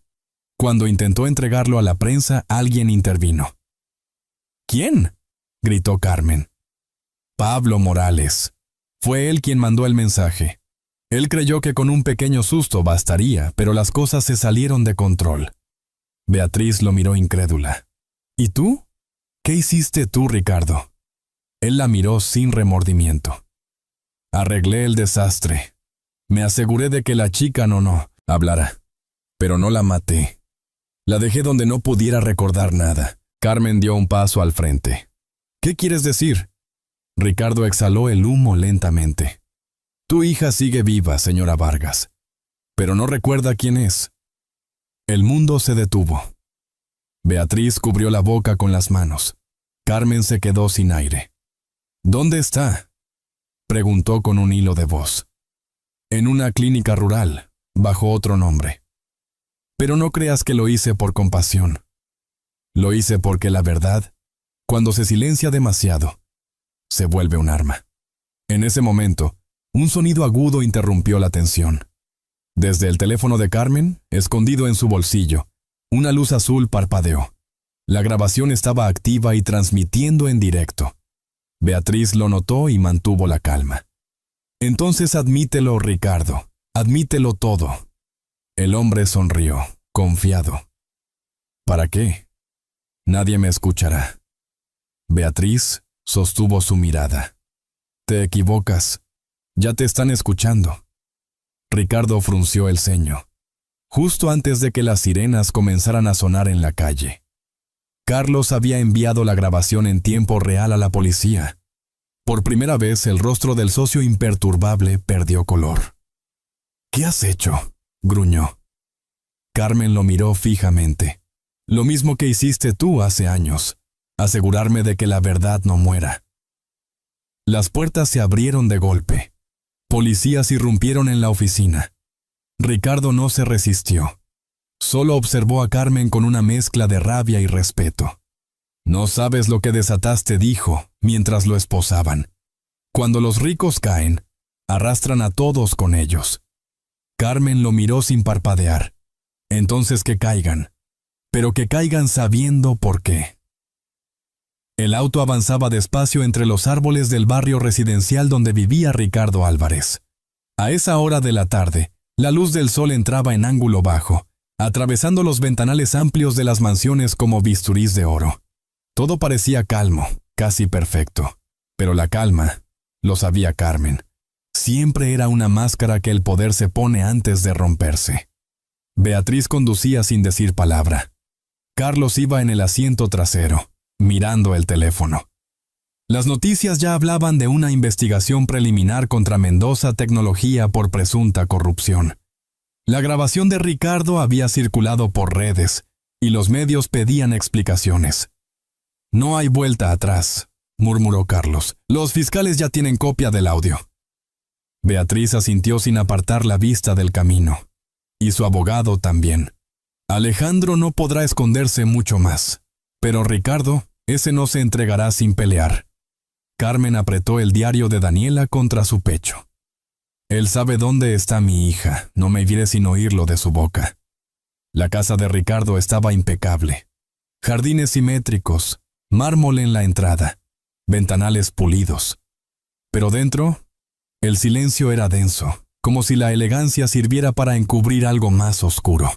Cuando intentó entregarlo a la prensa, alguien intervino. ¿Quién?, gritó Carmen. Pablo Morales. Fue él quien mandó el mensaje. Él creyó que con un pequeño susto bastaría, pero las cosas se salieron de control. Beatriz lo miró incrédula. ¿Y tú? ¿Qué hiciste tú, Ricardo? Él la miró sin remordimiento. Arreglé el desastre. Me aseguré de que la chica no hablara. Pero no la maté. La dejé donde no pudiera recordar nada. Carmen dio un paso al frente. ¿Qué quieres decir? Ricardo exhaló el humo lentamente. Tu hija sigue viva, señora Vargas. Pero no recuerda quién es. El mundo se detuvo. Beatriz cubrió la boca con las manos. Carmen se quedó sin aire. ¿Dónde está?, preguntó con un hilo de voz. En una clínica rural, bajo otro nombre. Pero no creas que lo hice por compasión. Lo hice porque la verdad, cuando se silencia demasiado, se vuelve un arma. En ese momento, un sonido agudo interrumpió la tensión. Desde el teléfono de Carmen, escondido en su bolsillo, una luz azul parpadeó. La grabación estaba activa y transmitiendo en directo. Beatriz lo notó y mantuvo la calma. Entonces admítelo, Ricardo. Admítelo todo. El hombre sonrió, confiado. ¿Para qué? Nadie me escuchará. Beatriz sostuvo su mirada. Te equivocas. Ya te están escuchando. Ricardo frunció el ceño. Justo antes de que las sirenas comenzaran a sonar en la calle. Carlos había enviado la grabación en tiempo real a la policía. Por primera vez el rostro del socio imperturbable perdió color. ¿Qué has hecho?, gruñó. Carmen lo miró fijamente. Lo mismo que hiciste tú hace años, asegurarme de que la verdad no muera. Las puertas se abrieron de golpe. Policías irrumpieron en la oficina. Ricardo no se resistió. Solo observó a Carmen con una mezcla de rabia y respeto. No sabes lo que desataste, dijo, mientras lo esposaban. Cuando los ricos caen, arrastran a todos con ellos. Carmen lo miró sin parpadear. Entonces que caigan, pero que caigan sabiendo por qué. El auto avanzaba despacio entre los árboles del barrio residencial donde vivía Ricardo Álvarez. A esa hora de la tarde, la luz del sol entraba en ángulo bajo, atravesando los ventanales amplios de las mansiones como bisturís de oro. Todo parecía calmo, casi perfecto. Pero la calma, lo sabía Carmen, siempre era una máscara que el poder se pone antes de romperse. Beatriz conducía sin decir palabra. Carlos iba en el asiento trasero, mirando el teléfono. Las noticias ya hablaban de una investigación preliminar contra Mendoza Tecnología por presunta corrupción. La grabación de Ricardo había circulado por redes, y los medios pedían explicaciones. No hay vuelta atrás, murmuró Carlos. Los fiscales ya tienen copia del audio. Beatriz asintió sin apartar la vista del camino. Y su abogado también. Alejandro no podrá esconderse mucho más. Pero Ricardo, ese no se entregará sin pelear. Carmen apretó el diario de Daniela contra su pecho. Él sabe dónde está mi hija, no me iré sin oírlo de su boca. La casa de Ricardo estaba impecable. Jardines simétricos, mármol en la entrada, ventanales pulidos. Pero dentro, el silencio era denso, como si la elegancia sirviera para encubrir algo más oscuro.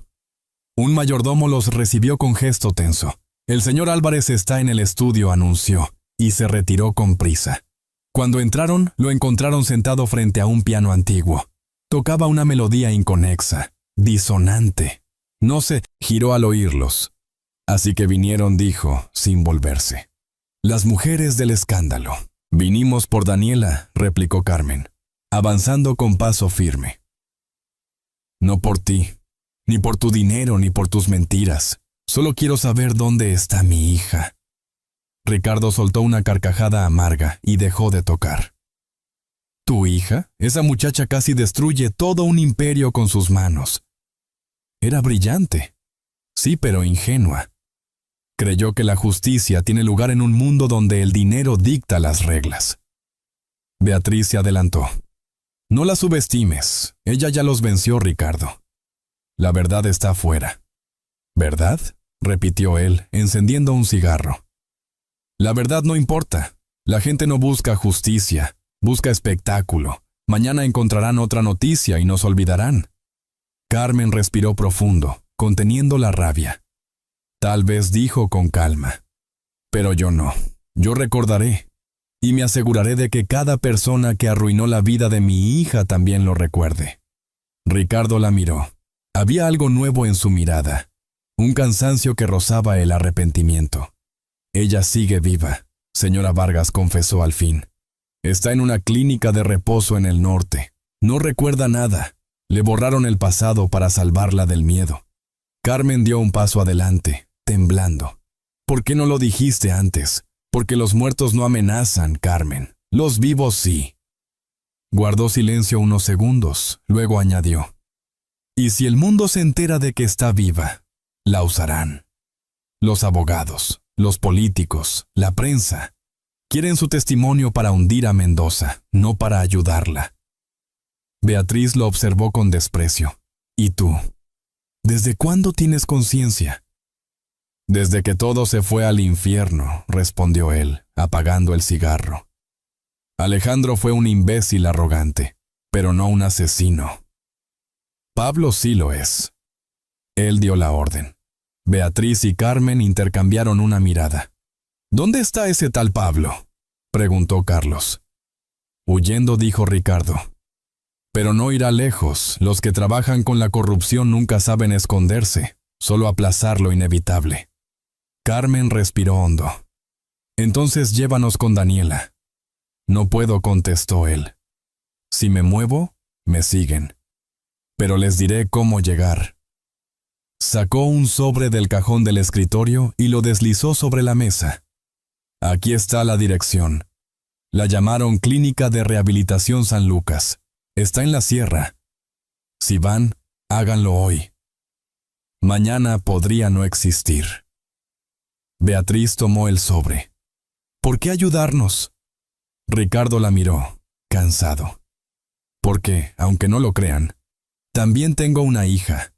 Un mayordomo los recibió con gesto tenso. El señor Álvarez está en el estudio, anunció, y se retiró con prisa. Cuando entraron, lo encontraron sentado frente a un piano antiguo. Tocaba una melodía inconexa, disonante. No se giró al oírlos. Así que vinieron, dijo, sin volverse. Las mujeres del escándalo. Vinimos por Daniela, replicó Carmen, avanzando con paso firme. No por ti, ni por tu dinero, ni por tus mentiras. Solo quiero saber dónde está mi hija. Ricardo soltó una carcajada amarga y dejó de tocar. ¿Tu hija? Esa muchacha casi destruye todo un imperio con sus manos. Era brillante. Sí, pero ingenua. Creyó que la justicia tiene lugar en un mundo donde el dinero dicta las reglas. Beatriz se adelantó. No la subestimes. Ella ya los venció, Ricardo. La verdad está afuera. ¿Verdad?, repitió él, encendiendo un cigarro. La verdad no importa. La gente no busca justicia, busca espectáculo. Mañana encontrarán otra noticia y nos olvidarán. Carmen respiró profundo, conteniendo la rabia. Tal vez dijo con calma. Pero yo no. Yo recordaré. Y me aseguraré de que cada persona que arruinó la vida de mi hija también lo recuerde. Ricardo la miró. Había algo nuevo en su mirada. Un cansancio que rozaba el arrepentimiento. Ella sigue viva, señora Vargas confesó al fin. Está en una clínica de reposo en el norte. No recuerda nada. Le borraron el pasado para salvarla del miedo. Carmen dio un paso adelante, temblando. ¿Por qué no lo dijiste antes? Porque los muertos no amenazan, Carmen. Los vivos sí. Guardó silencio unos segundos, luego añadió. Y si el mundo se entera de que está viva, la usarán. Los abogados, los políticos, la prensa, quieren su testimonio para hundir a Mendoza, no para ayudarla. Beatriz lo observó con desprecio. ¿Y tú? ¿Desde cuándo tienes conciencia? Desde que todo se fue al infierno, respondió él, apagando el cigarro. Alejandro fue un imbécil arrogante, pero no un asesino. Pablo sí lo es. Él dio la orden. Beatriz y Carmen intercambiaron una mirada. ¿Dónde está ese tal Pablo?, preguntó Carlos. Huyendo, dijo Ricardo. Pero no irá lejos. Los que trabajan con la corrupción nunca saben esconderse, solo aplazar lo inevitable. Carmen respiró hondo. Entonces llévanos con Daniela. No puedo, contestó él. Si me muevo, me siguen. Pero les diré cómo llegar. Sacó un sobre del cajón del escritorio y lo deslizó sobre la mesa. Aquí está la dirección. La llamaron Clínica de Rehabilitación San Lucas. Está en la sierra. Si van, háganlo hoy. Mañana podría no existir. Beatriz tomó el sobre. ¿Por qué ayudarnos? Ricardo la miró, cansado. Porque, aunque no lo crean, también tengo una hija.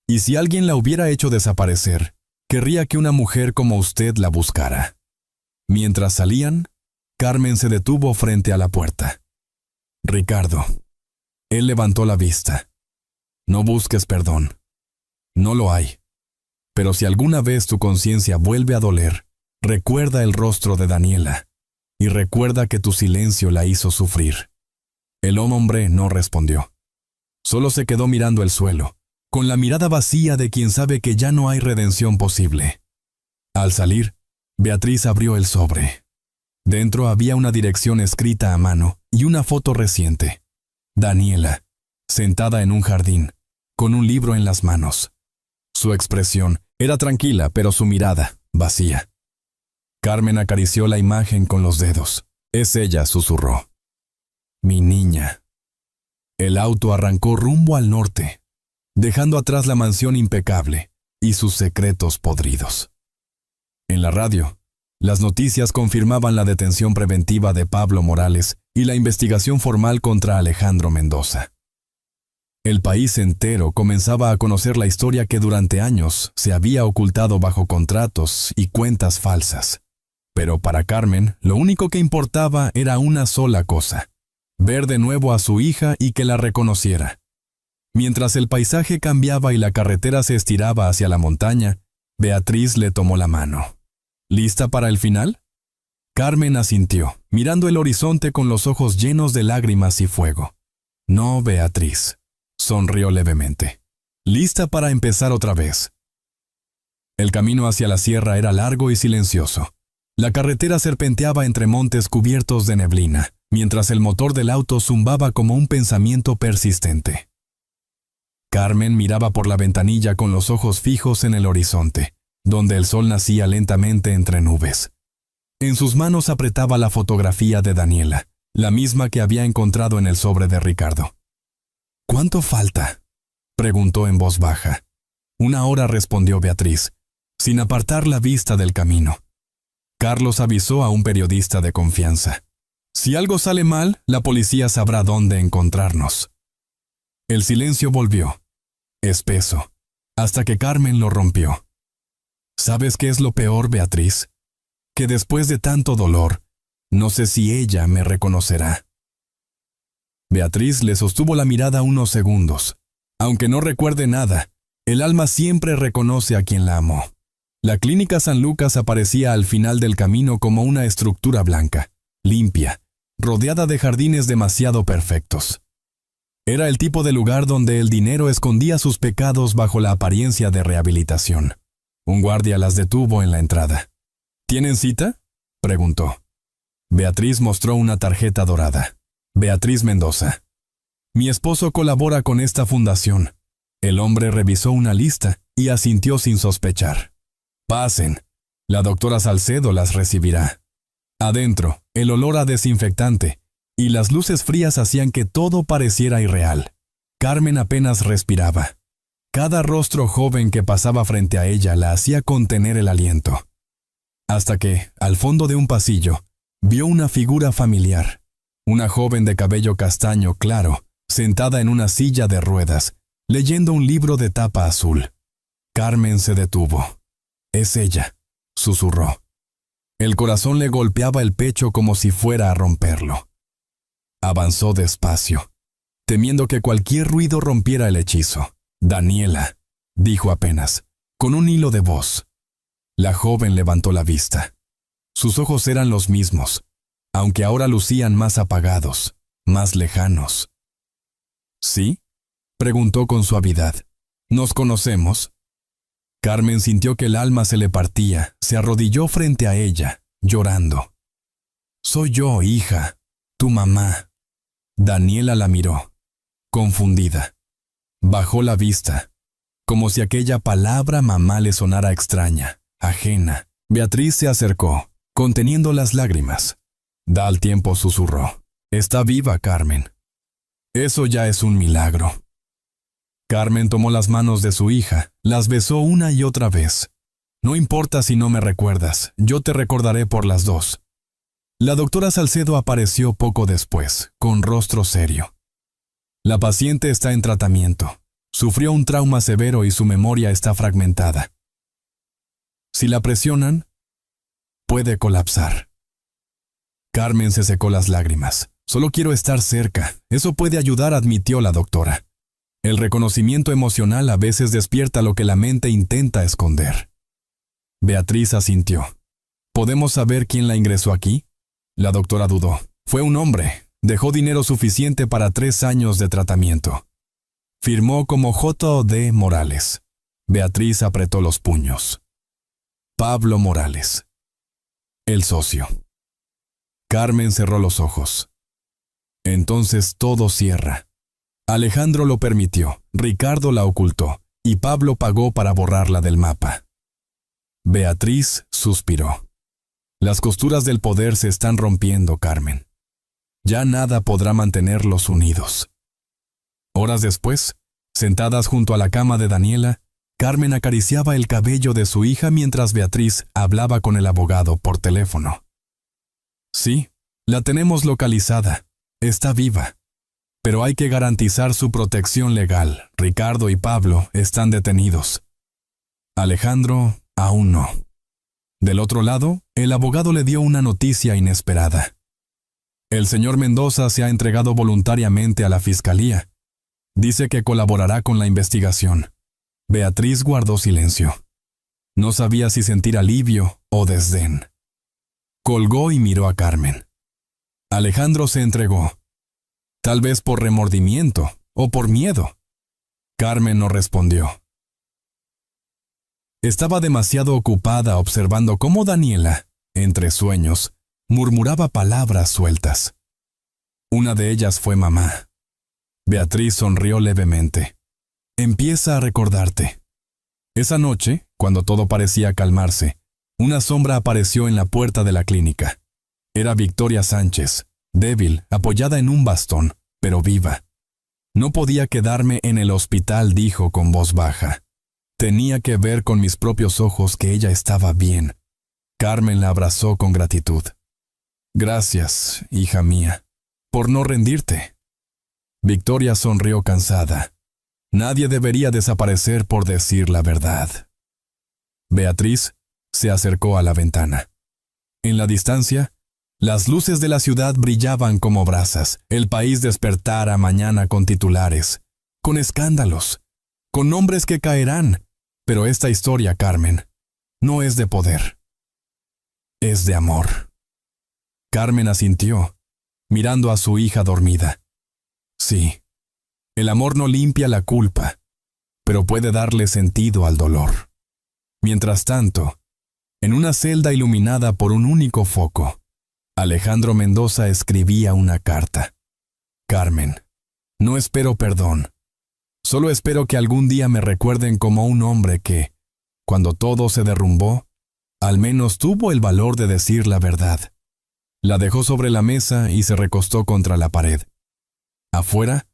Y si alguien la hubiera hecho desaparecer, querría que una mujer como usted la buscara. Mientras salían, Carmen se detuvo frente a la puerta. Ricardo. Él levantó la vista. No busques perdón. No lo hay. Pero si alguna vez tu conciencia vuelve a doler, recuerda el rostro de Daniela. Y recuerda que tu silencio la hizo sufrir. El hombre no respondió. Solo se quedó mirando el suelo, con la mirada vacía de quien sabe que ya no hay redención posible. Al salir, Beatriz abrió el sobre. Dentro había una dirección escrita a mano y una foto reciente. Daniela, sentada en un jardín, con un libro en las manos. Su expresión era tranquila, pero su mirada, vacía. Carmen acarició la imagen con los dedos. Es ella, susurró. Mi niña. El auto arrancó rumbo al norte, dejando atrás la mansión impecable y sus secretos podridos. En la radio, las noticias confirmaban la detención preventiva de Pablo Morales y la investigación formal contra Alejandro Mendoza. El país entero comenzaba a conocer la historia que durante años se había ocultado bajo contratos y cuentas falsas. Pero para Carmen, lo único que importaba era una sola cosa: ver de nuevo a su hija y que la reconociera. Mientras el paisaje cambiaba y la carretera se estiraba hacia la montaña, Beatriz le tomó la mano. ¿Lista para el final? Carmen asintió, mirando el horizonte con los ojos llenos de lágrimas y fuego. No, Beatriz, sonrió levemente. Lista para empezar otra vez. El camino hacia la sierra era largo y silencioso. La carretera serpenteaba entre montes cubiertos de neblina, mientras el motor del auto zumbaba como un pensamiento persistente. Carmen miraba por la ventanilla con los ojos fijos en el horizonte, donde el sol nacía lentamente entre nubes. En sus manos apretaba la fotografía de Daniela, la misma que había encontrado en el sobre de Ricardo. ¿Cuánto falta?, preguntó en voz baja. 1 hora, respondió Beatriz, sin apartar la vista del camino. Carlos avisó a un periodista de confianza. Si algo sale mal, la policía sabrá dónde encontrarnos. El silencio volvió, espeso, hasta que Carmen lo rompió. ¿Sabes qué es lo peor, Beatriz? Que después de tanto dolor, no sé si ella me reconocerá. Beatriz le sostuvo la mirada unos segundos. Aunque no recuerde nada, el alma siempre reconoce a quien la amó. La Clínica San Lucas aparecía al final del camino como una estructura blanca, limpia, rodeada de jardines demasiado perfectos. Era el tipo de lugar donde el dinero escondía sus pecados bajo la apariencia de rehabilitación. Un guardia las detuvo en la entrada. ¿Tienen cita?, preguntó. Beatriz mostró una tarjeta dorada. Beatriz Mendoza. Mi esposo colabora con esta fundación. El hombre revisó una lista y asintió sin sospechar. Pasen. La doctora Salcedo las recibirá. Adentro, el olor a desinfectante y las luces frías hacían que todo pareciera irreal. Carmen apenas respiraba. Cada rostro joven que pasaba frente a ella la hacía contener el aliento. Hasta que, al fondo de un pasillo, vio una figura familiar. Una joven de cabello castaño claro, sentada en una silla de ruedas, leyendo un libro de tapa azul. Carmen se detuvo. «Es ella», susurró. El corazón le golpeaba el pecho como si fuera a romperlo. Avanzó despacio, temiendo que cualquier ruido rompiera el hechizo. «Daniela», dijo apenas, con un hilo de voz. La joven levantó la vista. Sus ojos eran los mismos, aunque ahora lucían más apagados, más lejanos. «¿Sí?», preguntó con suavidad. «¿Nos conocemos?». Carmen sintió que el alma se le partía, se arrodilló frente a ella, llorando. «Soy yo, hija, tu mamá». Daniela la miró, confundida. Bajó la vista, como si aquella palabra mamá le sonara extraña, ajena. Beatriz se acercó, conteniendo las lágrimas. Da al tiempo susurró. «Está viva, Carmen». «Eso ya es un milagro». Carmen tomó las manos de su hija, las besó una y otra vez. «No importa si no me recuerdas, yo te recordaré por las dos». La doctora Salcedo apareció poco después, con rostro serio. «La paciente está en tratamiento. Sufrió un trauma severo y su memoria está fragmentada. Si la presionan, puede colapsar». Carmen se secó las lágrimas. «Solo quiero estar cerca. Eso puede ayudar», admitió la doctora. El reconocimiento emocional a veces despierta lo que la mente intenta esconder. Beatriz asintió. «¿Podemos saber quién la ingresó aquí?». La doctora dudó. «Fue un hombre. Dejó dinero suficiente para 3 años de tratamiento». Firmó como J.O.D. Morales. Beatriz apretó los puños. Pablo Morales. El socio. Carmen cerró los ojos. Entonces todo cierra. Alejandro lo permitió, Ricardo la ocultó, y Pablo pagó para borrarla del mapa. Beatriz suspiró. Las costuras del poder se están rompiendo, Carmen. Ya nada podrá mantenerlos unidos. Horas después, sentadas junto a la cama de Daniela, Carmen acariciaba el cabello de su hija mientras Beatriz hablaba con el abogado por teléfono. «Sí, la tenemos localizada. Está viva. Pero hay que garantizar su protección legal. Ricardo y Pablo están detenidos. Alejandro, aún no». Del otro lado, el abogado le dio una noticia inesperada. «El señor Mendoza se ha entregado voluntariamente a la fiscalía. Dice que colaborará con la investigación». Beatriz guardó silencio. No sabía si sentir alivio o desdén. Colgó y miró a Carmen. Alejandro se entregó. Tal vez por remordimiento o por miedo. Carmen no respondió. Estaba demasiado ocupada observando cómo Daniela, entre sueños, murmuraba palabras sueltas. Una de ellas fue mamá. Beatriz sonrió levemente. «Empieza a recordarte». Esa noche, cuando todo parecía calmarse, una sombra apareció en la puerta de la clínica. Era Victoria Sánchez, débil, apoyada en un bastón, pero viva. «No podía quedarme en el hospital», dijo con voz baja. «Tenía que ver con mis propios ojos que ella estaba bien». Carmen la abrazó con gratitud. «Gracias, hija mía, por no rendirte». Victoria sonrió cansada. Nadie debería desaparecer por decir la verdad. Beatriz se acercó a la ventana. En la distancia, las luces de la ciudad brillaban como brasas. El país despertara mañana con titulares, con escándalos, con nombres que caerán. Pero esta historia, Carmen, no es de poder. Es de amor. Carmen asintió, mirando a su hija dormida. Sí, el amor no limpia la culpa, pero puede darle sentido al dolor. Mientras tanto, en una celda iluminada por un único foco, Alejandro Mendoza escribía una carta. «Carmen, no espero perdón. Solo espero que algún día me recuerden como un hombre que, cuando todo se derrumbó, al menos tuvo el valor de decir la verdad». La dejó sobre la mesa y se recostó contra la pared. Afuera,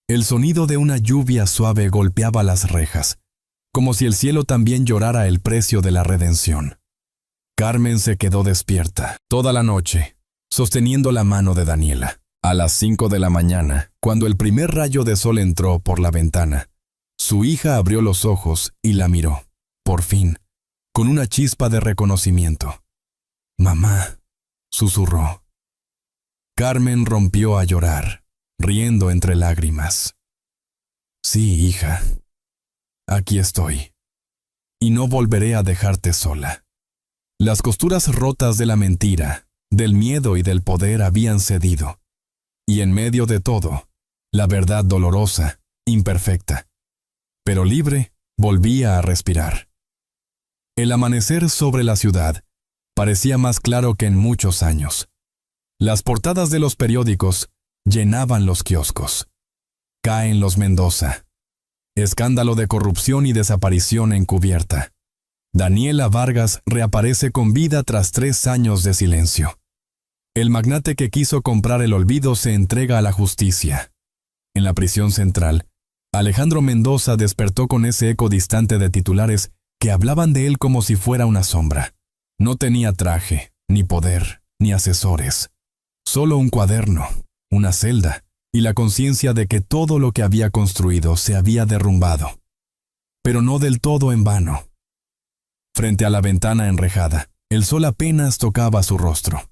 El sonido de una lluvia suave golpeaba las rejas, como si el cielo también llorara el precio de la redención. Carmen se quedó despierta toda la noche, sosteniendo la mano de Daniela. A las 5 de la mañana, cuando el primer rayo de sol entró por la ventana, su hija abrió los ojos y la miró, por fin, con una chispa de reconocimiento. «Mamá», susurró. Carmen rompió a llorar, riendo entre lágrimas. «Sí, hija, aquí estoy, y no volveré a dejarte sola». Las costuras rotas de la mentira, del miedo y del poder habían cedido, y en medio de todo, la verdad dolorosa, imperfecta, pero libre, volvía a respirar. El amanecer sobre la ciudad parecía más claro que en muchos años. Las portadas de los periódicos llenaban los kioscos. Caen los Mendoza. Escándalo de corrupción y desaparición encubierta. Daniela Vargas reaparece con vida tras 3 años de silencio. El magnate que quiso comprar el olvido se entrega a la justicia. En la prisión central, Alejandro Mendoza despertó con ese eco distante de titulares que hablaban de él como si fuera una sombra. No tenía traje, ni poder, ni asesores. Solo un cuaderno, una celda, y la conciencia de que todo lo que había construido se había derrumbado. Pero no del todo en vano. Frente a la ventana enrejada, el sol apenas tocaba su rostro.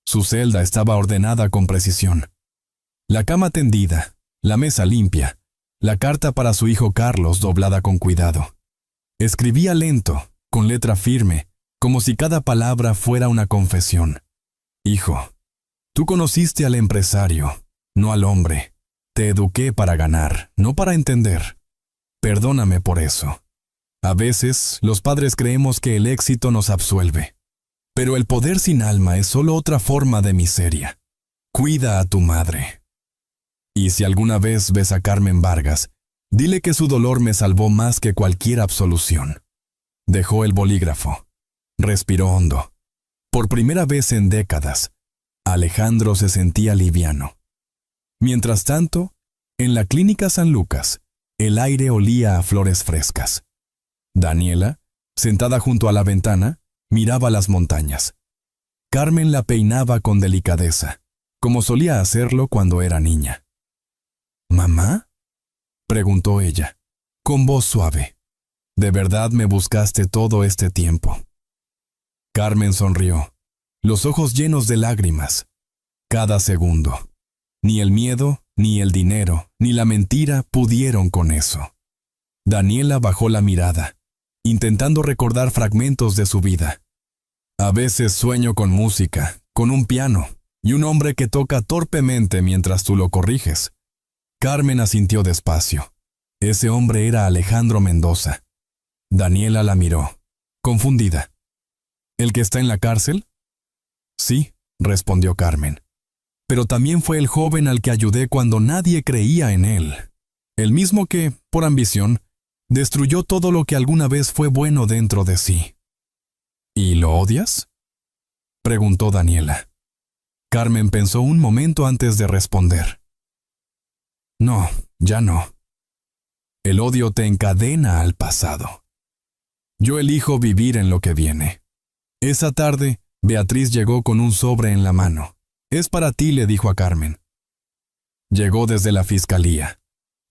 Su celda estaba ordenada con precisión. La cama tendida, la mesa limpia, la carta para su hijo Carlos doblada con cuidado. Escribía lento, con letra firme, como si cada palabra fuera una confesión. «Hijo, tú conociste al empresario, no al hombre. Te eduqué para ganar, no para entender. Perdóname por eso. A veces, los padres creemos que el éxito nos absuelve. Pero el poder sin alma es solo otra forma de miseria. Cuida a tu madre. Y si alguna vez ves a Carmen Vargas, dile que su dolor me salvó más que cualquier absolución». Dejó el bolígrafo. Respiró hondo. Por primera vez en décadas, Alejandro se sentía liviano. Mientras tanto, en la clínica San Lucas, el aire olía a flores frescas. Daniela, sentada junto a la ventana, miraba las montañas. Carmen la peinaba con delicadeza, como solía hacerlo cuando era niña. «¿Mamá?», preguntó ella, con voz suave. «¿De verdad me buscaste todo este tiempo?». Carmen sonrió, los ojos llenos de lágrimas. Cada segundo. Ni el miedo, ni el dinero, ni la mentira pudieron con eso. Daniela bajó la mirada, intentando recordar fragmentos de su vida. «A veces sueño con música, con un piano, y un hombre que toca torpemente mientras tú lo corriges». Carmen asintió despacio. Ese hombre era Alejandro Mendoza. Daniela la miró, confundida. «¿El que está en la cárcel?». «Sí», respondió Carmen. «Pero también fue el joven al que ayudé cuando nadie creía en él. El mismo que, por ambición, destruyó todo lo que alguna vez fue bueno dentro de sí». «¿Y lo odias?», preguntó Daniela. Carmen pensó un momento antes de responder. «No, ya no. El odio te encadena al pasado. Yo elijo vivir en lo que viene». Esa tarde, Beatriz llegó con un sobre en la mano. «Es para ti», le dijo a Carmen. Llegó desde la fiscalía.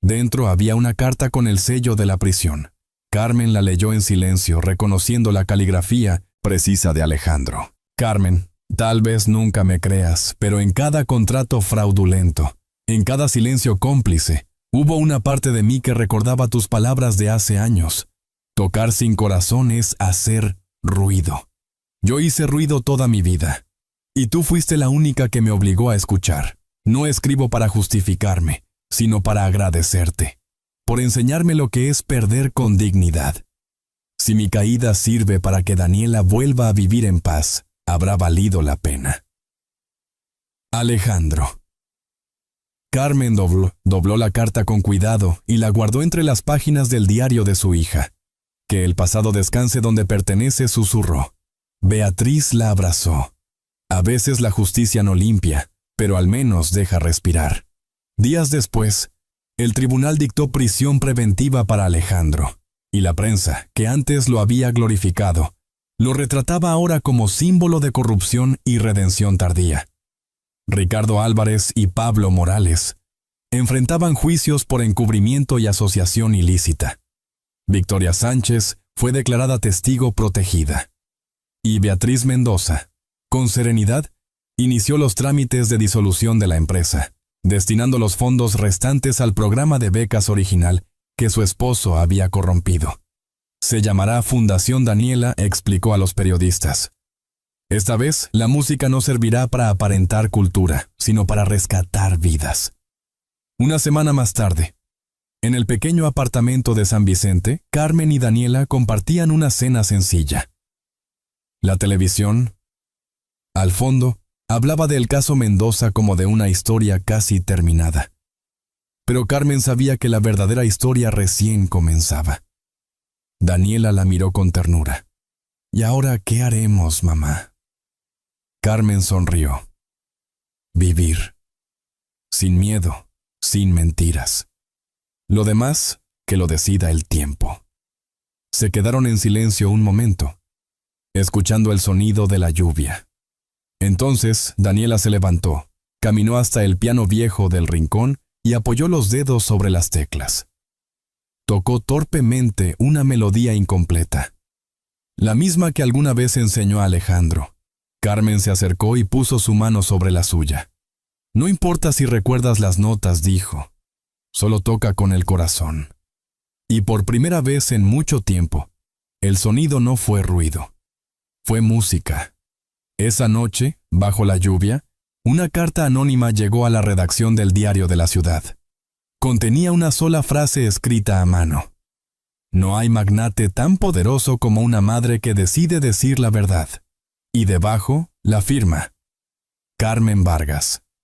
Dentro había una carta con el sello de la prisión. Carmen la leyó en silencio, reconociendo la caligrafía precisa de Alejandro. «Carmen, tal vez nunca me creas, pero en cada contrato fraudulento, en cada silencio cómplice, hubo una parte de mí que recordaba tus palabras de hace años. Tocar sin corazón es hacer ruido. Yo hice ruido toda mi vida, y tú fuiste la única que me obligó a escuchar. No escribo para justificarme, sino para agradecerte, por enseñarme lo que es perder con dignidad. Si mi caída sirve para que Daniela vuelva a vivir en paz, habrá valido la pena». Alejandro. Carmen dobló la carta con cuidado y la guardó entre las páginas del diario de su hija. «Que el pasado descanse donde pertenece», susurró. Beatriz la abrazó. A veces la justicia no limpia, pero al menos deja respirar. Días después, El tribunal dictó prisión preventiva para Alejandro, y la prensa, que antes lo había glorificado, lo retrataba ahora como símbolo de corrupción y redención tardía. Ricardo Álvarez y Pablo Morales enfrentaban juicios por encubrimiento y asociación ilícita. Victoria Sánchez fue declarada testigo protegida. Y Beatriz Mendoza, con serenidad, inició los trámites de disolución de la empresa, destinando los fondos restantes al programa de becas original que su esposo había corrompido. Se llamará Fundación Daniela, explicó a los periodistas. Esta vez, la música no servirá para aparentar cultura, sino para rescatar vidas. Una semana más tarde, en el pequeño apartamento de San Vicente, Carmen y Daniela compartían una cena sencilla. La televisión, al fondo, hablaba del caso Mendoza como de una historia casi terminada. Pero Carmen sabía que la verdadera historia recién comenzaba. Daniela la miró con ternura. «¿Y ahora qué haremos, mamá?» Carmen sonrió. «Vivir. Sin miedo, sin mentiras. Lo demás, que lo decida el tiempo». Se quedaron en silencio un momento, escuchando el sonido de la lluvia. Entonces, Daniela se levantó, caminó hasta el piano viejo del rincón y apoyó los dedos sobre las teclas. Tocó torpemente una melodía incompleta, la misma que alguna vez enseñó a Alejandro. Carmen se acercó y puso su mano sobre la suya. «No importa si recuerdas las notas», dijo. «Solo toca con el corazón». Y por primera vez en mucho tiempo, el sonido no fue ruido. Fue música. Esa noche, bajo la lluvia, una carta anónima llegó a la redacción del Diario de la Ciudad. Contenía una sola frase escrita a mano. «No hay magnate tan poderoso como una madre que decide decir la verdad». Y debajo, la firma: Carmen Vargas.